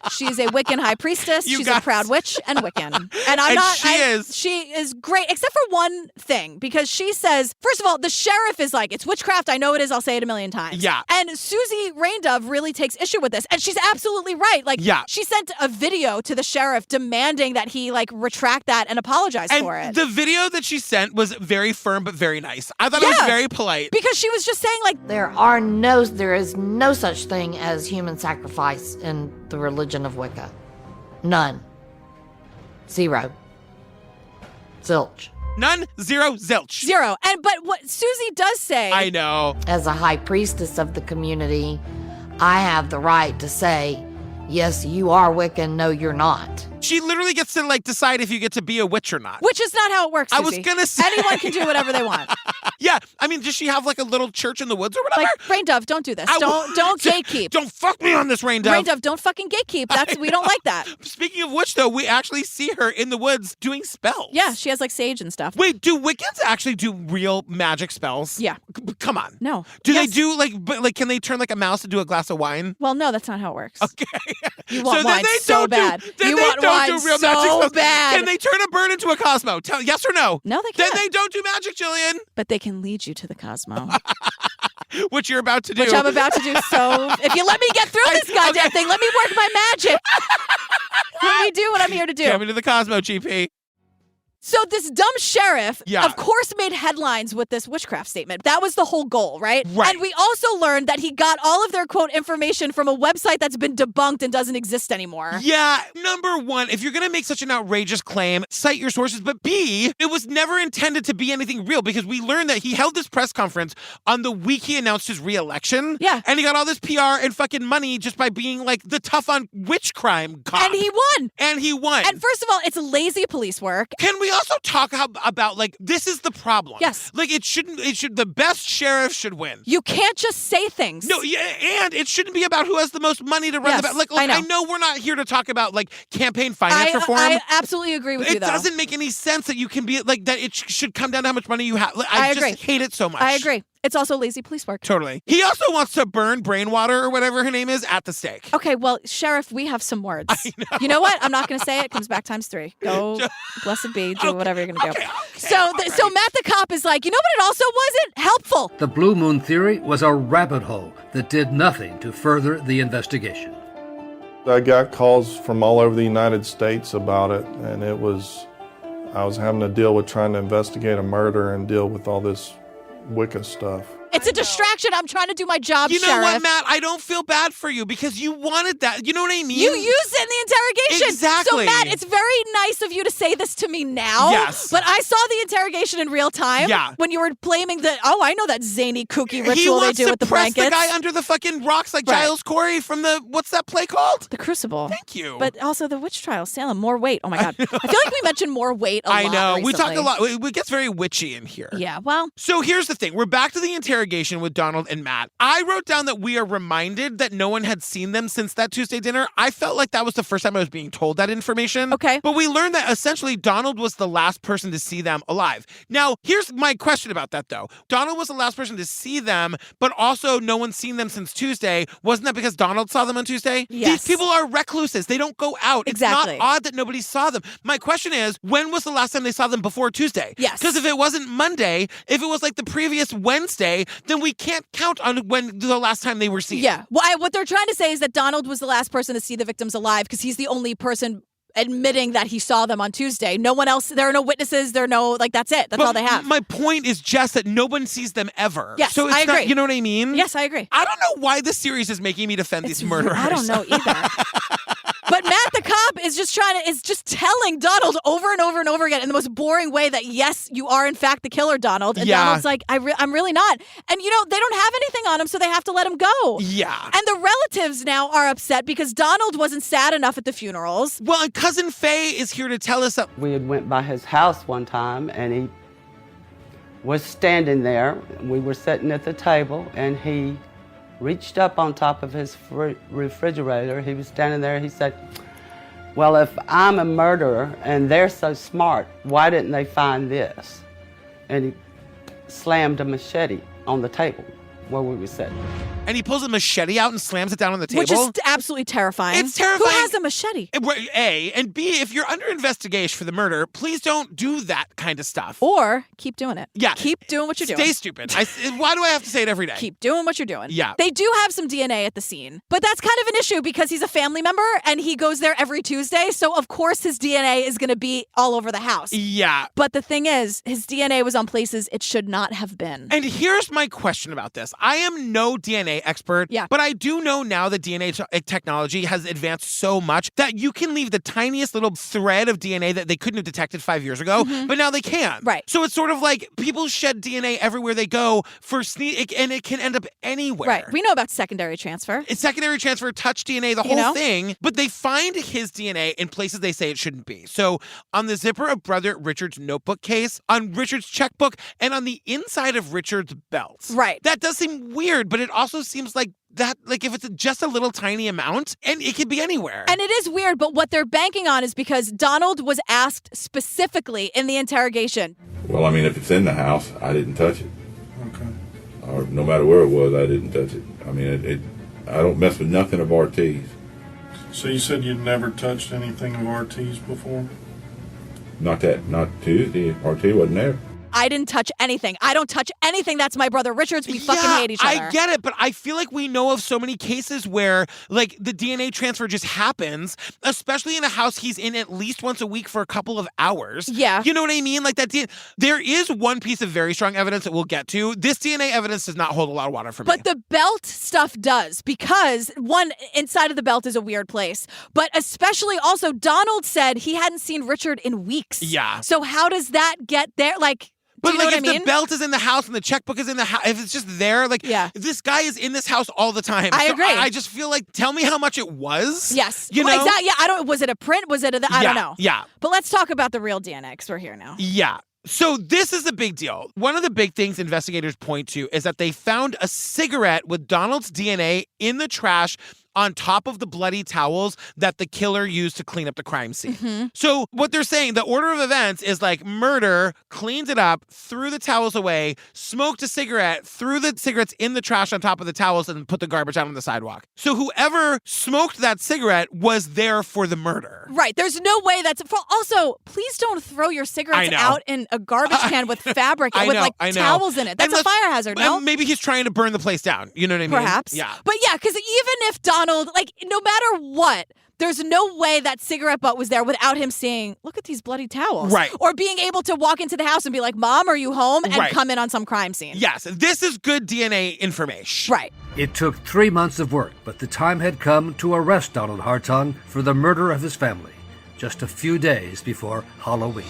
S2: She's a Wiccan high priestess. She's a proud witch and Wiccan. And she is great, except for one thing, because she says, first of all, the sheriff is like, it's witchcraft. I know it is. I'll say it a million times.
S1: Yeah.
S2: And Susie Rain Dove really takes issue with this. And she's absolutely right. Like, she sent a video to the sheriff demanding that he like retract that and apologize for it.
S1: The video that she sent was very firm but very nice. I thought it was very polite.
S2: Because she was just saying like,
S11: there is no such thing as human sacrifice in the religion of Wicca. None. Zero. Zilch.
S1: None, zero, zilch.
S2: Zero. But what Susie does say...
S1: I know.
S11: As a high priestess of the community, I have the right to say, yes, you are Wiccan, no, you're not.
S1: She literally gets to like decide if you get to be a witch or not.
S2: Which is not how it works, Susie.
S1: I was gonna say.
S2: Anyone can do whatever they want.
S1: Yeah. I mean, does she have like a little church in the woods or whatever?
S2: Like, Rain Dove, don't do this. Don't gatekeep.
S1: Don't fuck me on this, Rain Dove.
S2: Rain Dove, don't fucking gatekeep. We don't like that.
S1: Speaking of which, though, we actually see her in the woods doing spells.
S2: Yeah, she has like sage and stuff.
S1: Wait, do Wiccans actually do real magic spells?
S2: Yeah.
S1: Come on.
S2: No.
S1: Do they do like can they turn like a mouse into a glass of wine?
S2: Well, no, that's not how it works.
S1: Okay.
S2: You want wine so bad.
S1: You want wine so
S2: bad.
S1: Can they turn a bird into a Cosmo? Yes or no?
S2: No, they can't.
S1: Then they don't do magic, Jillian.
S2: But they can lead you to the Cosmo.
S1: Which you're about to do.
S2: Which I'm about to do. So if you let me get through this goddamn thing, let me work my magic. Let me do what I'm here to do.
S1: Get me to the Cosmo, GP.
S2: So this dumb sheriff, of course, made headlines with this witchcraft statement. That was the whole goal, right?
S1: Right.
S2: And we also learned that he got all of their, quote, information from a website that's been debunked and doesn't exist anymore.
S1: Yeah, number one, if you're going to make such an outrageous claim, cite your sources. But B, it was never intended to be anything real because we learned that he held this press conference on the week he announced his re-election.
S2: Yeah.
S1: And he got all this PR and fucking money just by being like the tough on witch crime cop.
S2: And he won.
S1: And
S2: first of all, it's lazy police work.
S1: Can we also talk about like this is the problem?
S2: Yes.
S1: Like the best sheriff should win.
S2: You can't just say things.
S1: No, and it shouldn't be about who has the most money to run the like I know we're not here to talk about like campaign finance reform.
S2: I absolutely agree with you though.
S1: It doesn't make any sense that you can be like that. It should come down to how much money you have. I
S2: agree.
S1: Just hate it so much.
S2: I agree. It's also lazy police work.
S1: Totally. He also wants to burn Brainwater or whatever her name is at the stake.
S2: Okay, well, Sheriff, we have some words. You know what? I'm not going to say it. Comes back times 3. Go, blessed be, do whatever you're going to do. So Matt the cop is like, you know what it also wasn't? Helpful.
S14: The Blue Moon Theory was a rabbit hole that did nothing to further the investigation.
S8: I got calls from all over the United States about it, and I was having to deal with trying to investigate a murder and deal with all this Wicca stuff.
S2: It's a distraction. I'm trying to do my job,
S1: You know
S2: Sheriff.
S1: what, Matt? I don't feel bad for you because you wanted that. You know what I mean?
S2: You used it in the interrogation.
S1: Exactly.
S2: So, Matt, it's very nice of you to say this to me now.
S1: Yes.
S2: But I saw the interrogation in real time.
S1: Yeah.
S2: When you were blaming I know that zany, kooky ritual they do with the blankets.
S1: He wants to press the guy under the fucking rocks like Giles Corey from what's that play called?
S2: The Crucible.
S1: Thank you.
S2: But also the witch trial, Salem, more weight. Oh my God. I feel like we mentioned more weight a lot
S1: I know.
S2: recently.
S1: We talk a lot. It gets very witchy in here.
S2: Yeah, well.
S1: So here's the thing. We're back to the interrogation with Donald and Matt. I wrote down that we are reminded that no one had seen them since that Tuesday dinner. I felt like that was the first time I was being told that information.
S2: Okay.
S1: But we learned that essentially Donald was the last person to see them alive. Now, here's my question about that, though. Donald was the last person to see them, but also no one's seen them since Tuesday. Wasn't that because Donald saw them on Tuesday?
S2: Yes.
S1: These people are recluses. They don't go out.
S2: Exactly.
S1: It's not odd that nobody saw them. My question is, when was the last time they saw them before Tuesday?
S2: Yes.
S1: Because if it wasn't Monday, if it was like the previous Wednesday, then we can't count on when the last time they were seen.
S2: Yeah. Well, what they're trying to say is that Donald was the last person to see the victims alive because he's the only person admitting that he saw them on Tuesday. No one else, there are no witnesses, that's it. That's all they have.
S1: My point is just that no one sees them ever.
S2: Yes,
S1: so it's
S2: I agree.
S1: Not, you know what I mean?
S2: Yes, I agree.
S1: I don't know why this series is making me defend these murderers.
S2: I don't know either. But Matt the cop is just telling Donald over and over and over again in the most boring way that, yes, you are in fact the killer, Donald. And Donald's like, I'm really not. And, they don't have anything on him, so they have to let him go.
S1: Yeah.
S2: And the relatives now are upset because Donald wasn't sad enough at the funerals.
S1: Well, and Cousin Faye is here to tell us that
S6: We had went by his house one time, and he was standing there. We were sitting at the table, and he reached up on top of his refrigerator. He was standing there. He said, well, if I'm a murderer and they're so smart, why didn't they find this? And he slammed a machete on the table where we were sitting.
S1: And he pulls a machete out and slams it down on the table.
S2: Which is absolutely terrifying.
S1: It's terrifying.
S2: Who has a machete?
S1: A, and B, if you're under investigation for the murder, please don't do that kind of stuff.
S2: Or keep doing it.
S1: Yeah.
S2: Keep doing what you're doing.
S1: Stay stupid. Why do I have to say it every day?
S2: Keep doing what you're doing.
S1: Yeah.
S2: They do have some DNA at the scene, but that's kind of an issue because he's a family member and he goes there every Tuesday. So, of course, his DNA is going to be all over the house.
S1: Yeah.
S2: But the thing is, his DNA was on places it should not have been.
S1: And here's my question about this. I am no DNA expert, but I do know now that DNA technology has advanced so much that you can leave the tiniest little thread of DNA that they couldn't have detected 5 years ago, but now they can.
S2: Right.
S1: So it's sort of like people shed DNA everywhere they go and it can end up anywhere.
S2: Right. We know about secondary transfer.
S1: It's secondary transfer, touch DNA, the whole thing, but they find his DNA in places they say it shouldn't be. So on the zipper of Brother Richard's notebook case, on Richard's checkbook, and on the inside of Richard's belt.
S2: Right.
S1: That does seem weird, but it also seems like that, like if it's just a little tiny amount, and it could be anywhere.
S2: And it is weird, but what they're banking on is because Donald was asked specifically in the interrogation.
S15: Well, I mean, if it's in the house, I didn't touch it.
S10: Okay.
S15: Or no matter where it was, I didn't touch it. I mean, I don't mess with nothing of RT's.
S10: So you said you'd never touched anything of RT's before?
S15: Not Tuesday. RT wasn't there.
S2: I didn't touch anything. I don't touch anything. That's my brother Richard's. We fucking hate each other.
S1: I get it, but I feel like we know of so many cases where, like, the DNA transfer just happens, especially in a house he's in at least once a week for a couple of hours.
S2: Yeah.
S1: You know what I mean? Like, there is one piece of very strong evidence that we'll get to. This DNA evidence does not hold a lot of water for me.
S2: But the belt stuff does, because one, inside of the belt is a weird place. But especially also, Donald said he hadn't seen Richard in weeks.
S1: Yeah.
S2: So how does that get there? Like,
S1: but
S2: do you know what I mean?
S1: The belt is in the house and the checkbook is in the house, if it's just there, like, this guy is in this house all the time.
S2: I agree.
S1: I just feel like, tell me how much it was.
S2: Yes.
S1: You know?
S2: Exactly. Yeah. Was it a print? Was it I don't know.
S1: Yeah.
S2: But let's talk about the real DNA, because we're here now.
S1: Yeah. So this is the big deal. One of the big things investigators point to is that they found a cigarette with Donald's DNA in the trash on top of the bloody towels that the killer used to clean up the crime scene. So what they're saying, the order of events is like murder, cleaned it up, threw the towels away, smoked a cigarette, threw the cigarettes in the trash on top of the towels, and put the garbage out on the sidewalk. So whoever smoked that cigarette was there for the murder.
S2: Right. There's no way also, please don't throw your cigarettes out in a garbage can with fabric with towels in it. That's a fire hazard, no?
S1: Maybe he's trying to burn the place down. You know what I mean?
S2: Perhaps.
S1: Yeah.
S2: But yeah, because even if Donald, like, no matter what, there's no way that cigarette butt was there without him saying, look at these bloody towels.
S1: Right.
S2: Or being able to walk into the house and be like, Mom, are you home? And come in on some crime scene.
S1: Yes, this is good DNA information.
S2: Right.
S14: It took 3 months of work, but the time had come to arrest Donald Hartung for the murder of his family. just a few days before Halloween.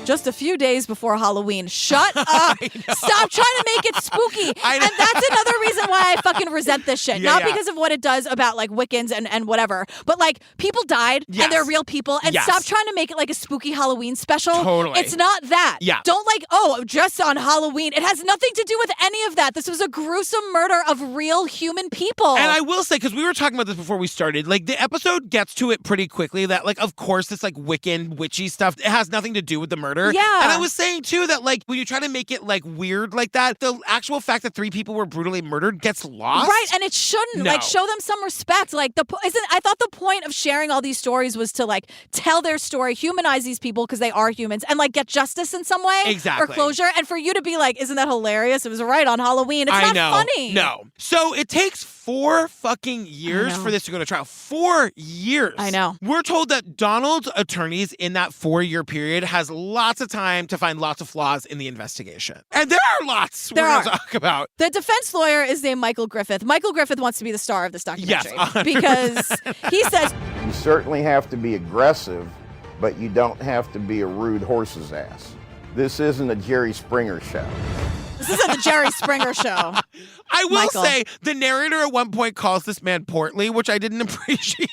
S2: Just a few days before Halloween. Shut up. Stop trying to make it spooky. And that's another reason why I fucking resent this shit. Not because of what it does about like Wiccans and whatever, but like people died and they're real people. And stop trying to make it like a spooky Halloween special.
S1: Totally.
S2: It's not that.
S1: Yeah.
S2: Don't like, just on Halloween. It has nothing to do with any of that. This was a gruesome murder of real human people.
S1: And I will say, because we were talking about this before we started, like the episode gets to it pretty quickly that like, of course, this like Wiccan, witchy stuff, it has nothing to do with the murder.
S2: Yeah.
S1: And I was saying too that like when you try to make it like weird like that, the actual fact that 3 people were brutally murdered gets lost.
S2: Right, and it shouldn't.
S1: No.
S2: Like show them some respect. Like I thought the point of sharing all these stories was to like tell their story, humanize these people because they are humans, and like get justice in some way.
S1: Exactly.
S2: Or closure. And for you to be like, isn't that hilarious? It was right on Halloween. It's not funny.
S1: No. So it takes 4 fucking years for this to go to trial. 4 years.
S2: I know.
S1: We're told that Donald's attorneys in that 4-year period has lots of time to find lots of flaws in the investigation. And there are lots we're going to talk about.
S2: The defense lawyer is named Michael Griffith. Michael Griffith wants to be the star of this documentary.
S1: Yes, 100%.
S2: Because he says,
S5: You certainly have to be aggressive, but you don't have to be a rude horse's ass. This isn't a Jerry Springer show.
S2: this isn't the Jerry Springer show.
S1: I will
S2: Michael.
S1: say the narrator at one point calls this man portly, which I didn't appreciate.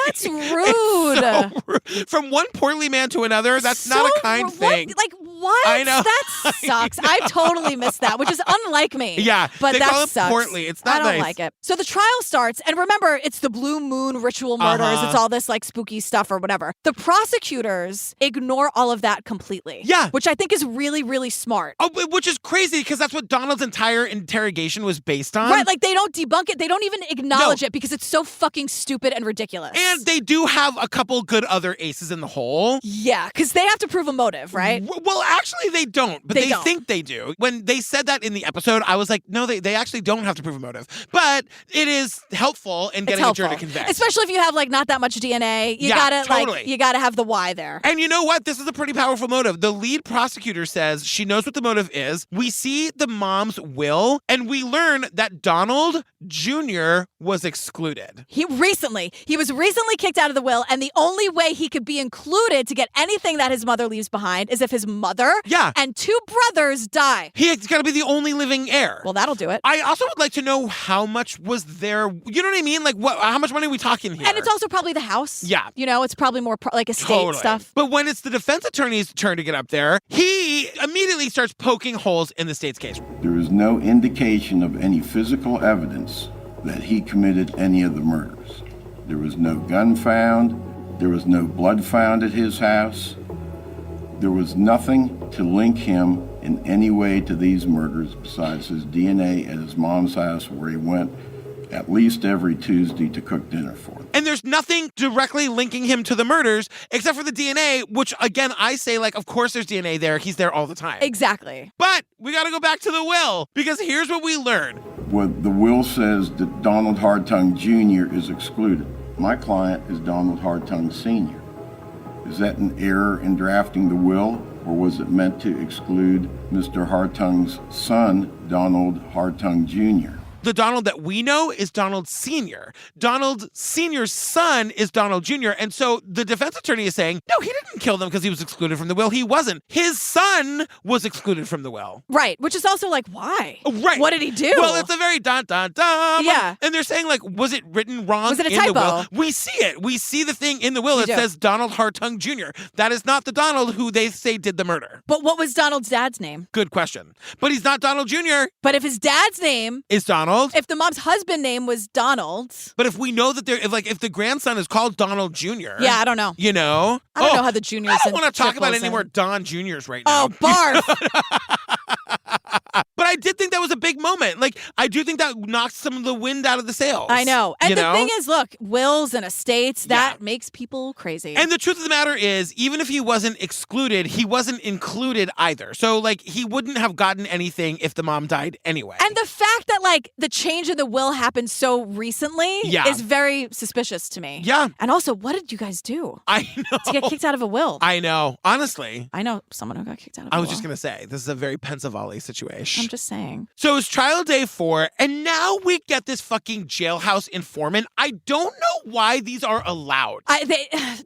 S2: That's rude.
S1: So rude. From one portly man to another, that's not a kind thing.
S2: Like, what?
S1: I know.
S2: That sucks. I totally missed that, which is unlike me.
S1: Yeah,
S2: but
S1: they
S2: that
S1: call it
S2: sucks.
S1: portly. It's not
S2: I don't
S1: nice.
S2: like it. So the trial starts, and remember, it's the Blue Moon ritual murders. It's all this like spooky stuff or whatever. The prosecutors ignore all of that completely.
S1: Yeah.
S2: Which I think is really, really smart.
S1: Oh, which is crazy because that's what Donald's entire interrogation was based on.
S2: Right, like they don't debunk it. They don't even acknowledge it because it's so fucking stupid and ridiculous.
S1: And they do have a couple good other aces in the hole.
S2: Yeah, because they have to prove a motive, right?
S1: Well, actually, they don't, but they
S2: don't.
S1: think they do. When they said that in the episode, I was like, no, they actually don't have to prove a motive. But it is helpful in getting a jury to convict.
S2: Especially if you have like not that much DNA. You gotta have the why there.
S1: And you know what? This is a pretty powerful motive. The lead prosecutor says she knows what the motive is. We see the mom's will, and we learn that Donald Jr. was excluded.
S2: He was recently kicked out of the will, and the only way he could be included to get anything that his mother leaves behind is if his mother and 2 brothers die.
S1: He's got to be the only living heir.
S2: Well, that'll do it.
S1: I also would like to know how much was there. You know what I mean? Like, how much money are we talking here?
S2: And it's also probably the house.
S1: Yeah.
S2: You know, it's probably more like estate stuff.
S1: But when it's the defense attorney's turn to get up there, he immediately starts poking holes in the state's case.
S5: There is no indication of any physical evidence that he committed any of the murders. There was no gun found. There was no blood found at his house. There was nothing to link him in any way to these murders besides his DNA at his mom's house, where he went at least every Tuesday to cook dinner for them.
S1: And there's nothing directly linking him to the murders except for the DNA, which, again, I say, like, of course there's DNA there. He's there all the time.
S2: Exactly.
S1: But we got to go back to the will, because here's what we learn.
S5: What the will says that Donald Hartung Jr. is excluded. My client is Donald Hartung Sr. Is that an error in drafting the will, or was it meant to exclude Mr. Hartung's son, Donald Hartung Jr.?
S1: The Donald that we know is Donald Sr. Donald Sr.'s son is Donald Jr. And so the defense attorney is saying, no, he didn't kill them because he was excluded from the will. He wasn't. His son was excluded from the will.
S2: Right, which is also like, why?
S1: Right.
S2: What did he do?
S1: Well, it's a very dun-dun-dun.
S2: Yeah.
S1: And they're saying, like, was it written wrong
S2: Was it a
S1: in the will?
S2: typo?
S1: We see it. We see the thing in the will.
S2: We
S1: It
S2: do.
S1: says Donald Hartung Jr. That is not the Donald who they say did the murder.
S2: But what was Donald's dad's name?
S1: Good question. But he's not Donald Jr.
S2: But if his dad's name
S1: is Donald.
S2: If the mom's husband name was Donald.
S1: But if we know that if the grandson is called Donald Jr.
S2: Yeah, I don't know.
S1: You know?
S2: I don't know how the juniors.
S1: I don't want to talk about
S2: triples
S1: any more
S2: and-
S1: Don Juniors right now.
S2: Oh, barf.
S1: But I did think that was a big moment. Like, I do think that knocked some of the wind out of the sails.
S2: I know. And
S1: you
S2: the
S1: know?
S2: thing is, look, wills and estates, that makes people crazy.
S1: And the truth of the matter is, even if he wasn't excluded, he wasn't included either. So, like, he wouldn't have gotten anything if the mom died anyway.
S2: And the fact that, like, the change in the will happened so recently is very suspicious to me.
S1: Yeah.
S2: And also, what did you guys do?
S1: I know.
S2: To get kicked out of a will.
S1: I know. Honestly.
S2: I know someone who got kicked out of a will.
S1: I was just going to say, this is a very Pensacola situation.
S2: I'm just saying.
S1: So it's trial day 4, and now we get this fucking jailhouse informant. I don't know why these are allowed.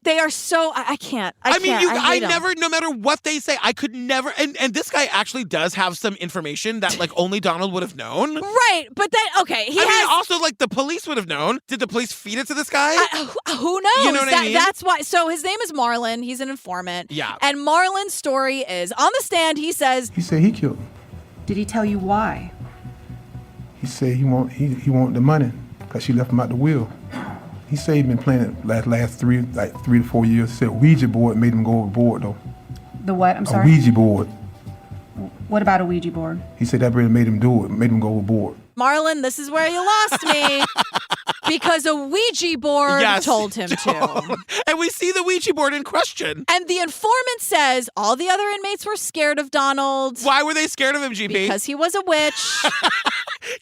S2: They are so, I can't. I
S1: never, no matter what they say, I could never, and this guy actually does have some information that like only Donald would have known.
S2: Right, but then, okay.
S1: Also like the police would have known. Did the police feed it to this guy?
S2: Who knows?
S1: You know what I mean?
S2: That's why. So his name is Marlon. He's an informant.
S1: Yeah.
S2: And Marlon's story is, on the stand, he says,
S17: he said he killed him.
S9: Did he tell you why?
S17: He said he want the money because she left him out the will. He said he'd been playing it last 3 to 4 years. He said Ouija board made him go overboard though.
S9: The what? I'm sorry?
S17: A Ouija board.
S9: What about a Ouija board?
S17: He said that really made him do it, made him go overboard.
S2: Marlon, this is where you lost me. Because a Ouija board told him to.
S1: And we see the Ouija board in question.
S2: And the informant says all the other inmates were scared of Donald.
S1: Why were they scared of him, GP?
S2: Because he was a witch.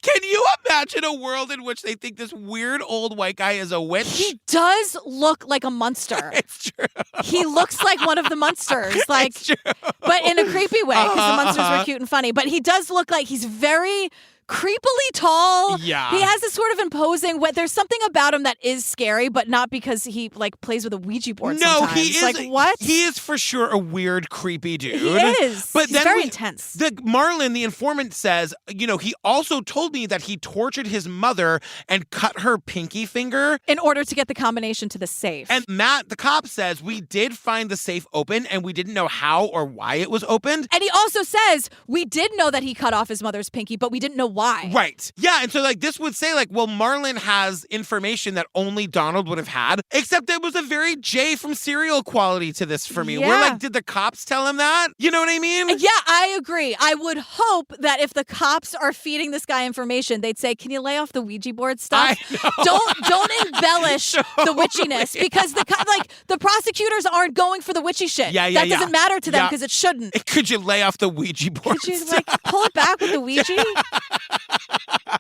S1: Can you imagine a world in which they think this weird old white guy is a witch?
S2: He does look like a monster.
S1: It's true.
S2: He looks like one of the monsters. Like,
S1: it's true.
S2: But in a creepy way, because the monsters were cute and funny. But he does look like he's very creepily tall.
S1: Yeah.
S2: He has this sort of imposing, there's something about him that is scary, but not because he like plays with a Ouija board sometimes.
S1: He is.
S2: Like, what?
S1: He is for sure a weird, creepy dude.
S2: He is.
S1: But
S2: He's very intense.
S1: Marlon, the informant, says, he also told me that he tortured his mother and cut her pinky finger
S2: in order to get the combination to the safe.
S1: And Matt, the cop, says, we did find the safe open and we didn't know how or why it was opened.
S2: And he also says, we did know that he cut off his mother's pinky, but we didn't know why.
S1: Right. Yeah, and so this would say Marlon has information that only Donald would have had, except there was a very Jay from Serial quality to this for me.
S2: Yeah.
S1: We're did the cops tell him that? You know what I mean?
S2: Yeah, I agree. I would hope that if the cops are feeding this guy information, they'd say, can you lay off the Ouija board stuff? Don't embellish the witchiness because the prosecutors aren't going for the witchy shit.
S1: Yeah,
S2: that doesn't matter to them because it shouldn't.
S1: Could you lay off the Ouija board?
S2: Could you pull it back with the Ouija?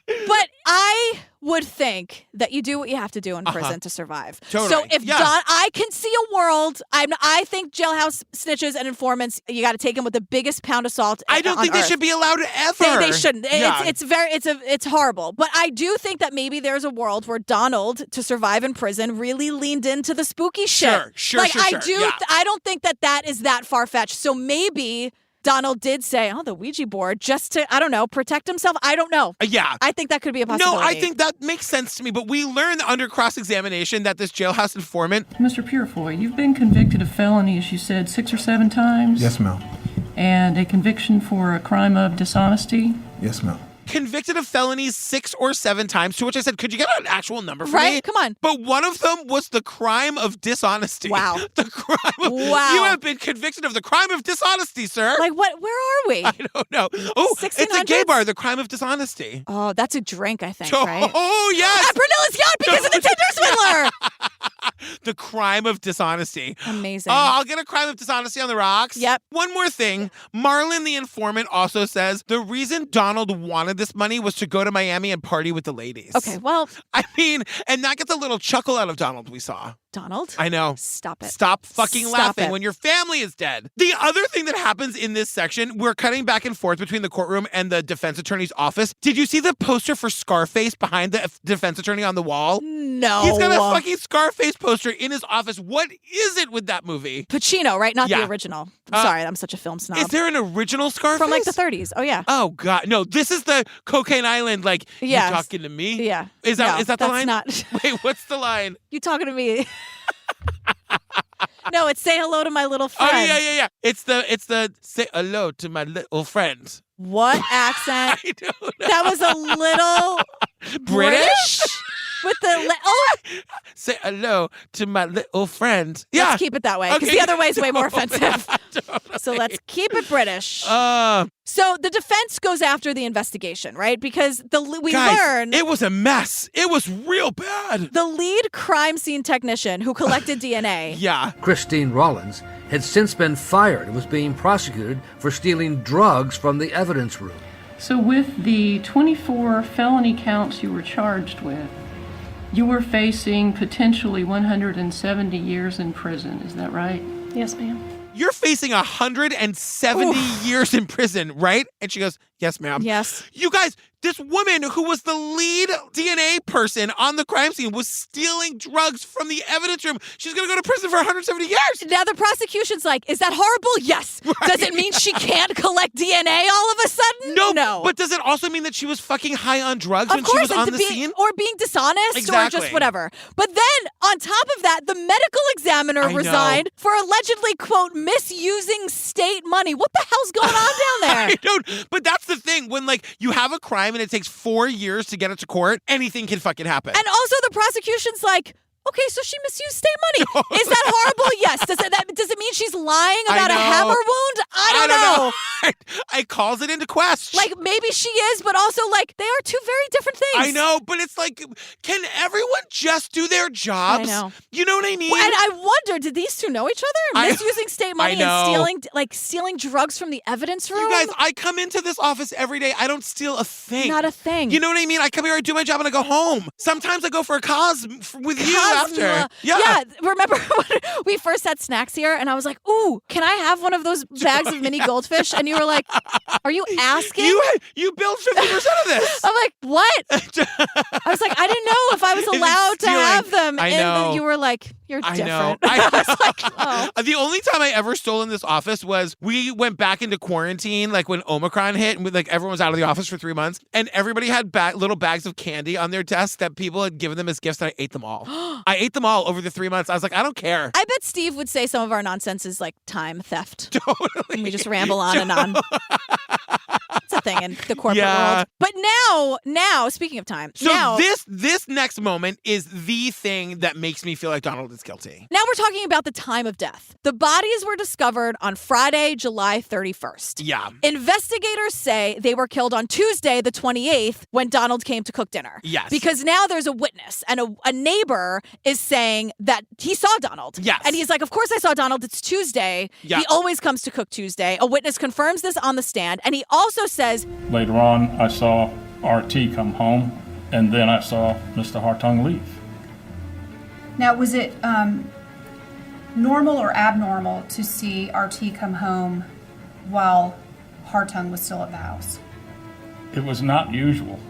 S2: But I would think that you do what you have to do in prison to survive.
S1: Totally.
S2: So if I can see a world, I think jailhouse snitches and informants, you got to take them with the biggest pound of salt.
S1: I don't think they should be allowed ever.
S2: They shouldn't. It's horrible. But I do think that maybe there's a world where Donald, to survive in prison, really leaned into the spooky shit.
S1: Sure.
S2: I don't think that is that far fetched. So maybe Donald did say, the Ouija board, just to, I don't know, protect himself. I don't know.
S1: Yeah.
S2: I think that could be a possibility.
S1: No, I think that makes sense to me. But we learned under cross-examination that this jailhouse informant...
S18: Mr. Purefoy, you've been convicted of felony, as you said, 6 or 7 times?
S17: Yes, ma'am.
S18: And a conviction for a crime of dishonesty?
S17: Yes, ma'am.
S1: Convicted of felonies 6 or 7 times, to which I said, could you get an actual number for me?
S2: Right? Come on.
S1: But one of them was the crime of dishonesty.
S2: Wow.
S1: The crime of...
S2: Wow.
S1: You have been convicted of the crime of dishonesty, sir.
S2: What? Where are we?
S1: I don't know. Oh,
S2: 1600s?
S1: It's a gay bar, the crime of dishonesty.
S2: Oh, that's a drink, I think, right?
S1: Oh, yes.
S2: At Bernilla's Yacht because of the Tinder swindler.
S1: The crime of dishonesty.
S2: Amazing.
S1: Oh, I'll get a crime of dishonesty on the rocks.
S2: Yep.
S1: One more thing. Marlon, the informant, also says the reason Donald wanted this money was to go to Miami and party with the ladies.
S2: Okay, well.
S1: I mean, and that gets a little chuckle out of Donald we saw.
S2: Donald?
S1: I know.
S2: Stop it.
S1: Stop fucking laughing
S2: it.
S1: when your family is dead. The other thing that happens in this section, we're cutting back and forth between the courtroom and the defense attorney's office. Did you see the poster for Scarface behind the defense attorney on the wall?
S2: No.
S1: He's got a fucking Scarface poster in his office. What is it with that movie?
S2: Pacino, right? Not the original. I'm sorry, I'm such a film snob.
S1: Is there an original Scarface?
S2: From the 30s. Oh, yeah.
S1: Oh, God. No, this is the Cocaine Island, you talking to me?
S2: Yeah.
S1: Is that the line?
S2: Not.
S1: Wait, what's the line?
S2: You talking to me? No, it's say hello to my little friend.
S1: Oh, yeah. It's the say hello to my little friend.
S2: What accent?
S1: I don't know.
S2: That was a little
S1: British?
S2: With the
S1: say hello to my little friend. Yeah.
S2: Let's keep it that way, because the other way is way more offensive. So let's keep it British. So the defense goes after the investigation, right? Because we learn
S1: it was a mess. It was real bad.
S2: The lead crime scene technician who collected DNA.
S1: Yeah.
S14: Christine Rollins had since been fired and was being prosecuted for stealing drugs from the evidence room.
S18: So with the 24 felony counts you were charged with, you were facing potentially 170 years in prison. Is that right?
S9: Yes, ma'am.
S1: you're facing 170 years in prison, right? And she goes, yes, ma'am.
S2: Yes.
S1: You guys, this woman who was the lead DNA person on the crime scene was stealing drugs from the evidence room. She's going to go to prison for 170 years.
S2: Now the prosecution's like, is that horrible? Yes. Right. Does it mean she can't collect DNA all of a sudden?
S1: No. But does it also mean that she was fucking high on drugs when she was on the scene?
S2: Or being dishonest or just whatever. But then, on top of that, the medical examiner resigned for allegedly, quote, misusing state money. What the hell's going on down there?
S1: I don't. But that's the thing. When, like, you have a crime and it takes 4 years to get it to court, anything can fucking happen.
S2: And also the prosecution's like, okay, so she misused state money. Is that horrible? Yes. Does it mean she's lying about a hammer wound? I don't know.
S1: I calls it into question.
S2: Like, maybe she is, but also, like, they are two very different things.
S1: I know, but it's like, can everyone just do their jobs?
S2: I know.
S1: You know what I mean?
S2: Well, and I wonder, did these two know each other? Misusing state money and stealing drugs from the evidence room?
S1: You guys, I come into this office every day. I don't steal a thing.
S2: Not a thing.
S1: You know what I mean? I come here, I do my job, and I go home. Sometimes I go for a cause with you after.
S2: Yeah. Remember when we first had snacks here, and I was like, ooh, can I have one of those bags of mini goldfish? And you were like, are you asking?
S1: You built 50% of this.
S2: I'm like, what? I was like, I didn't know if I was allowed to have them.
S1: I know.
S2: And you were like, you're different.
S1: I know.
S2: I was like, oh.
S1: The only time I ever stole in this office was we went back into quarantine, like when Omicron hit, and everyone was out of the office for 3 months, and everybody had little bags of candy on their desk that people had given them as gifts, and I ate them all. I ate them all over the 3 months. I was like, I don't care.
S2: I bet Steve would say some of our nonsense is like time theft.
S1: Totally.
S2: And we just ramble on and on. It's a thing in the corporate world. But now, speaking of time.
S1: So this next moment is the thing that makes me feel like Donald is guilty.
S2: Now we're talking about the time of death. The bodies were discovered on Friday, July 31st.
S1: Yeah.
S2: Investigators say they were killed on Tuesday, the 28th, when Donald came to cook dinner.
S1: Yes.
S2: Because now there's a witness, and a neighbor is saying that he saw Donald.
S1: Yes.
S2: And he's like, of course I saw Donald. It's Tuesday.
S1: Yeah.
S2: He always comes to cook Tuesday. A witness confirms this on the stand, and he also says,
S10: Later on, I saw RT come home, and then I saw Mr. Hartung leave.
S9: Now, was it normal or abnormal to see RT come home while Hartung was still at the house?
S10: It was not usual.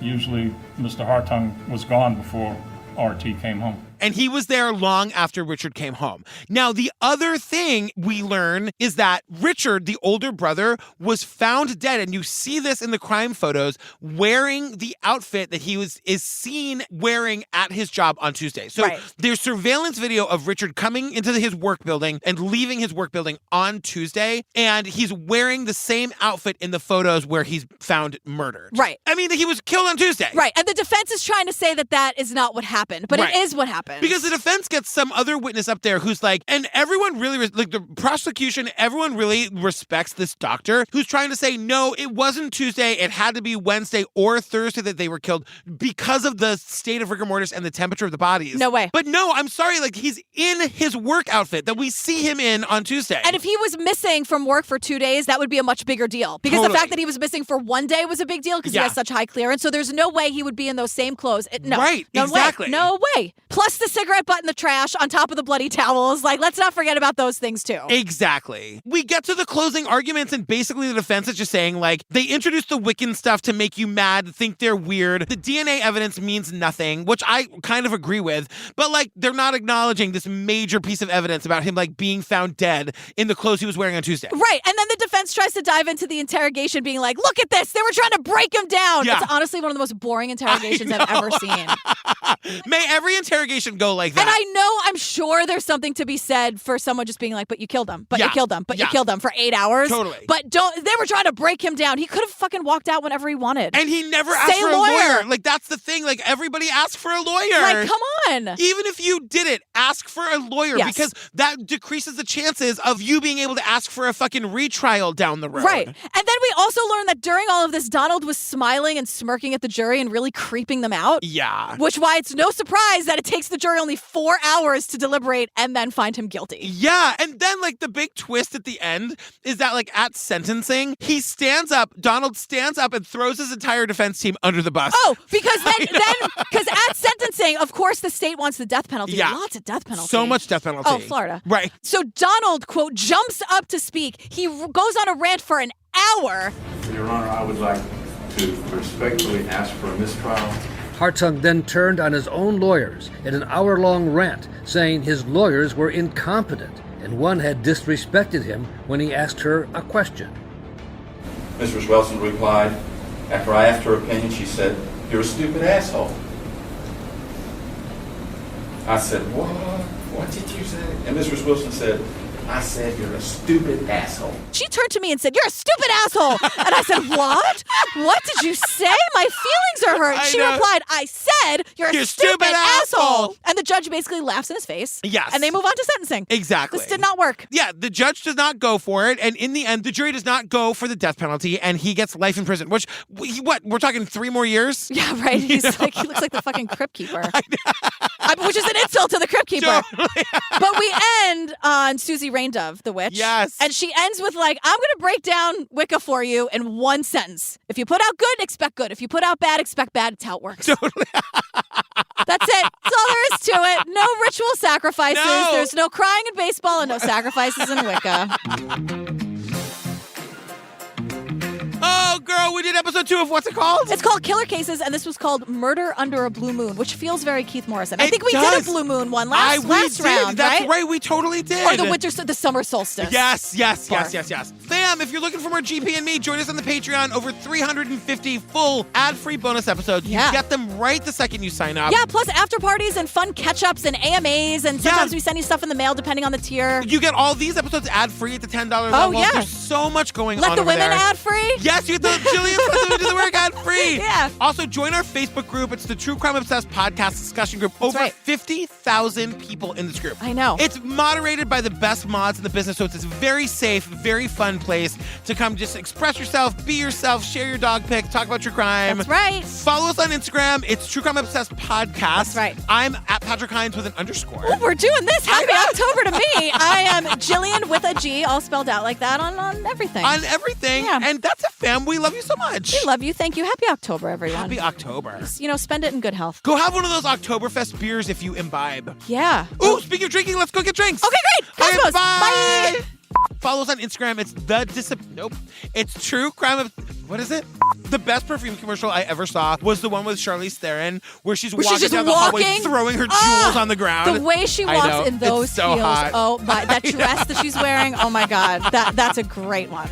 S10: Usually, Mr. Hartung was gone before RT came home.
S1: And he was there long after Richard came home. Now, the other thing we learn is that Richard, the older brother, was found dead. And you see this in the crime photos, wearing the outfit that he is seen wearing at his job on Tuesday. So there's surveillance video of Richard coming into his work building and leaving his work building on Tuesday. And he's wearing the same outfit in the photos where he's found murdered.
S2: Right.
S1: I mean, he was killed on Tuesday.
S2: Right. And the defense is trying to say that is not what happened, but it is what happened.
S1: Because the defense gets some other witness up there who's like, and everyone really, like the prosecution, everyone really respects this doctor who's trying to say, no, it wasn't Tuesday. It had to be Wednesday or Thursday that they were killed because of the state of rigor mortis and the temperature of the bodies.
S2: No way.
S1: But no, I'm sorry. Like, he's in his work outfit that we see him in on Tuesday.
S2: And if he was missing from work for 2 days, that would be a much bigger deal. Because the fact that he was missing for 1 day was a big deal because he has such high clearance. So there's no way he would be in those same clothes. No.
S1: Right.
S2: No
S1: exactly.
S2: Way. No way. Plus the cigarette butt in the trash on top of the bloody towels. Like, let's not forget about those things too.
S1: Exactly. We get to the closing arguments, and basically the defense is just saying, like, they introduced the Wiccan stuff to make you mad, think they're weird. The DNA evidence means nothing, which I kind of agree with. But, like, they're not acknowledging this major piece of evidence about him, like, being found dead in the clothes he was wearing on Tuesday.
S2: Right. And then the defense tries to dive into the interrogation being like, look at this. They were trying to break him down.
S1: Yeah.
S2: It's honestly one of the most boring interrogations I've ever seen.
S1: May every interrogation go like that.
S2: And I'm sure there's something to be said for someone just being like, but you killed him, but you killed him, but you killed him for 8 hours.
S1: Totally.
S2: But they were trying to break him down. He could have fucking walked out whenever he wanted.
S1: And he never asked for a lawyer. Like, that's the thing. Like, everybody asks for a lawyer.
S2: Like, come on.
S1: Even if you did it, ask for a lawyer because that decreases the chances of you being able to ask for a fucking retrial down the road.
S2: Right. And then we also learned that during all of this, Donald was smiling and smirking at the jury and really creeping them out.
S1: Yeah.
S2: Which why it's no surprise that it takes the jury only 4 hours to deliberate and then find him guilty.
S1: Yeah, and then like the big twist at the end is that like at sentencing, Donald stands up and throws his entire defense team under the bus.
S2: Oh, because because at sentencing, of course, the state wants the death penalty.
S1: Yeah.
S2: Lots of death penalty.
S1: So much death penalty.
S2: Oh, Florida.
S1: Right.
S2: So Donald, quote, jumps up to speak. He goes on a rant for an hour.
S19: Your Honor, I would like to respectfully ask for a mistrial.
S14: Hartung then turned on his own lawyers in an hour-long rant, saying his lawyers were incompetent and one had disrespected him when he asked her a question.
S19: Mrs. Wilson replied, after I asked her opinion, she said, "You're a stupid asshole." I said, "What? What did you say?" And Mrs. Wilson said, "I said you're a stupid asshole."
S2: She turned to me and said, "You're a stupid asshole." And I said, "What? What did you say? My feelings are hurt." She replied, "I said you're a stupid asshole." And the judge basically laughs in his face.
S1: Yes.
S2: And they move on to sentencing.
S1: Exactly.
S2: This did not work.
S1: Yeah, the judge does not go for it, and in the end, the jury does not go for the death penalty, and he gets life in prison. Which, we're talking 3 more years?
S2: Yeah, right. He looks like the fucking Crypt Keeper. Which is an insult to the Crypt Keeper.
S1: Totally.
S2: But we end on Susie Raindove, the witch.
S1: Yes.
S2: And she ends with like, "I'm going to break down Wicca for you in one sentence. If you put out good, expect good. If you put out bad, expect bad." It's how it works.
S1: Totally.
S2: That's it. That's all there is to it. No ritual sacrifices.
S1: No.
S2: There's no crying in baseball and no sacrifices in Wicca.
S1: Oh, girl, we did episode 2 of what's it called?
S2: It's called Killer Cases, and this was called Murder Under a Blue Moon, which feels very Keith Morrison. I think we did a Blue Moon one last round,
S1: That's right, we totally did.
S2: Or the summer solstice.
S1: Yes. Fam, if you're looking for more GP and me, join us on the Patreon. Over 350 full ad-free bonus episodes.
S2: Yeah.
S1: You get them right the second you sign up.
S2: Yeah, plus after parties and fun catch-ups and AMAs, and sometimes we send you stuff in the mail depending on the tier.
S1: You get all these episodes ad-free at the $10 level.
S2: Oh, yeah.
S1: There's so much going
S2: Let
S1: on
S2: the
S1: over
S2: women
S1: there.
S2: ad-free?
S1: Yes, you get the Jillian let them do the work ad-free.
S2: Yeah.
S1: Also, join our Facebook group. It's the True Crime Obsessed podcast discussion group. Over 50,000 people in this group.
S2: I know.
S1: It's moderated by the best mods in the business, so it's a very safe, very fun place to come just express yourself, be yourself, share your dog pics, talk about your crime.
S2: That's right.
S1: Follow us on Instagram. It's True Crime Obsessed Podcast.
S2: That's right.
S1: I'm at Patrick Hines with an underscore.
S2: Oh, we're doing this. Happy October to me. I am Jillian with a G, all spelled out like that on everything.
S1: On everything.
S2: Yeah.
S1: And that's it, fam. We love you so much.
S2: We love you. Thank you. Happy October, everyone.
S1: Happy October.
S2: Spend it in good health.
S1: Go have one of those Oktoberfest beers if you imbibe.
S2: Yeah.
S1: Ooh, speaking of drinking, let's go get drinks.
S2: Okay, great. Cosmos.
S1: Okay, bye.
S2: Bye.
S1: Follow us on Instagram. It's It's True Crime of... What is it? The best perfume commercial I ever saw was the one with Charlize Theron, where she's walking down the hallway, throwing her jewels on the ground.
S2: The way she walks in those
S1: it's so
S2: heels.
S1: hot.
S2: Oh my! That dress that she's wearing. Oh my God! That's a great one.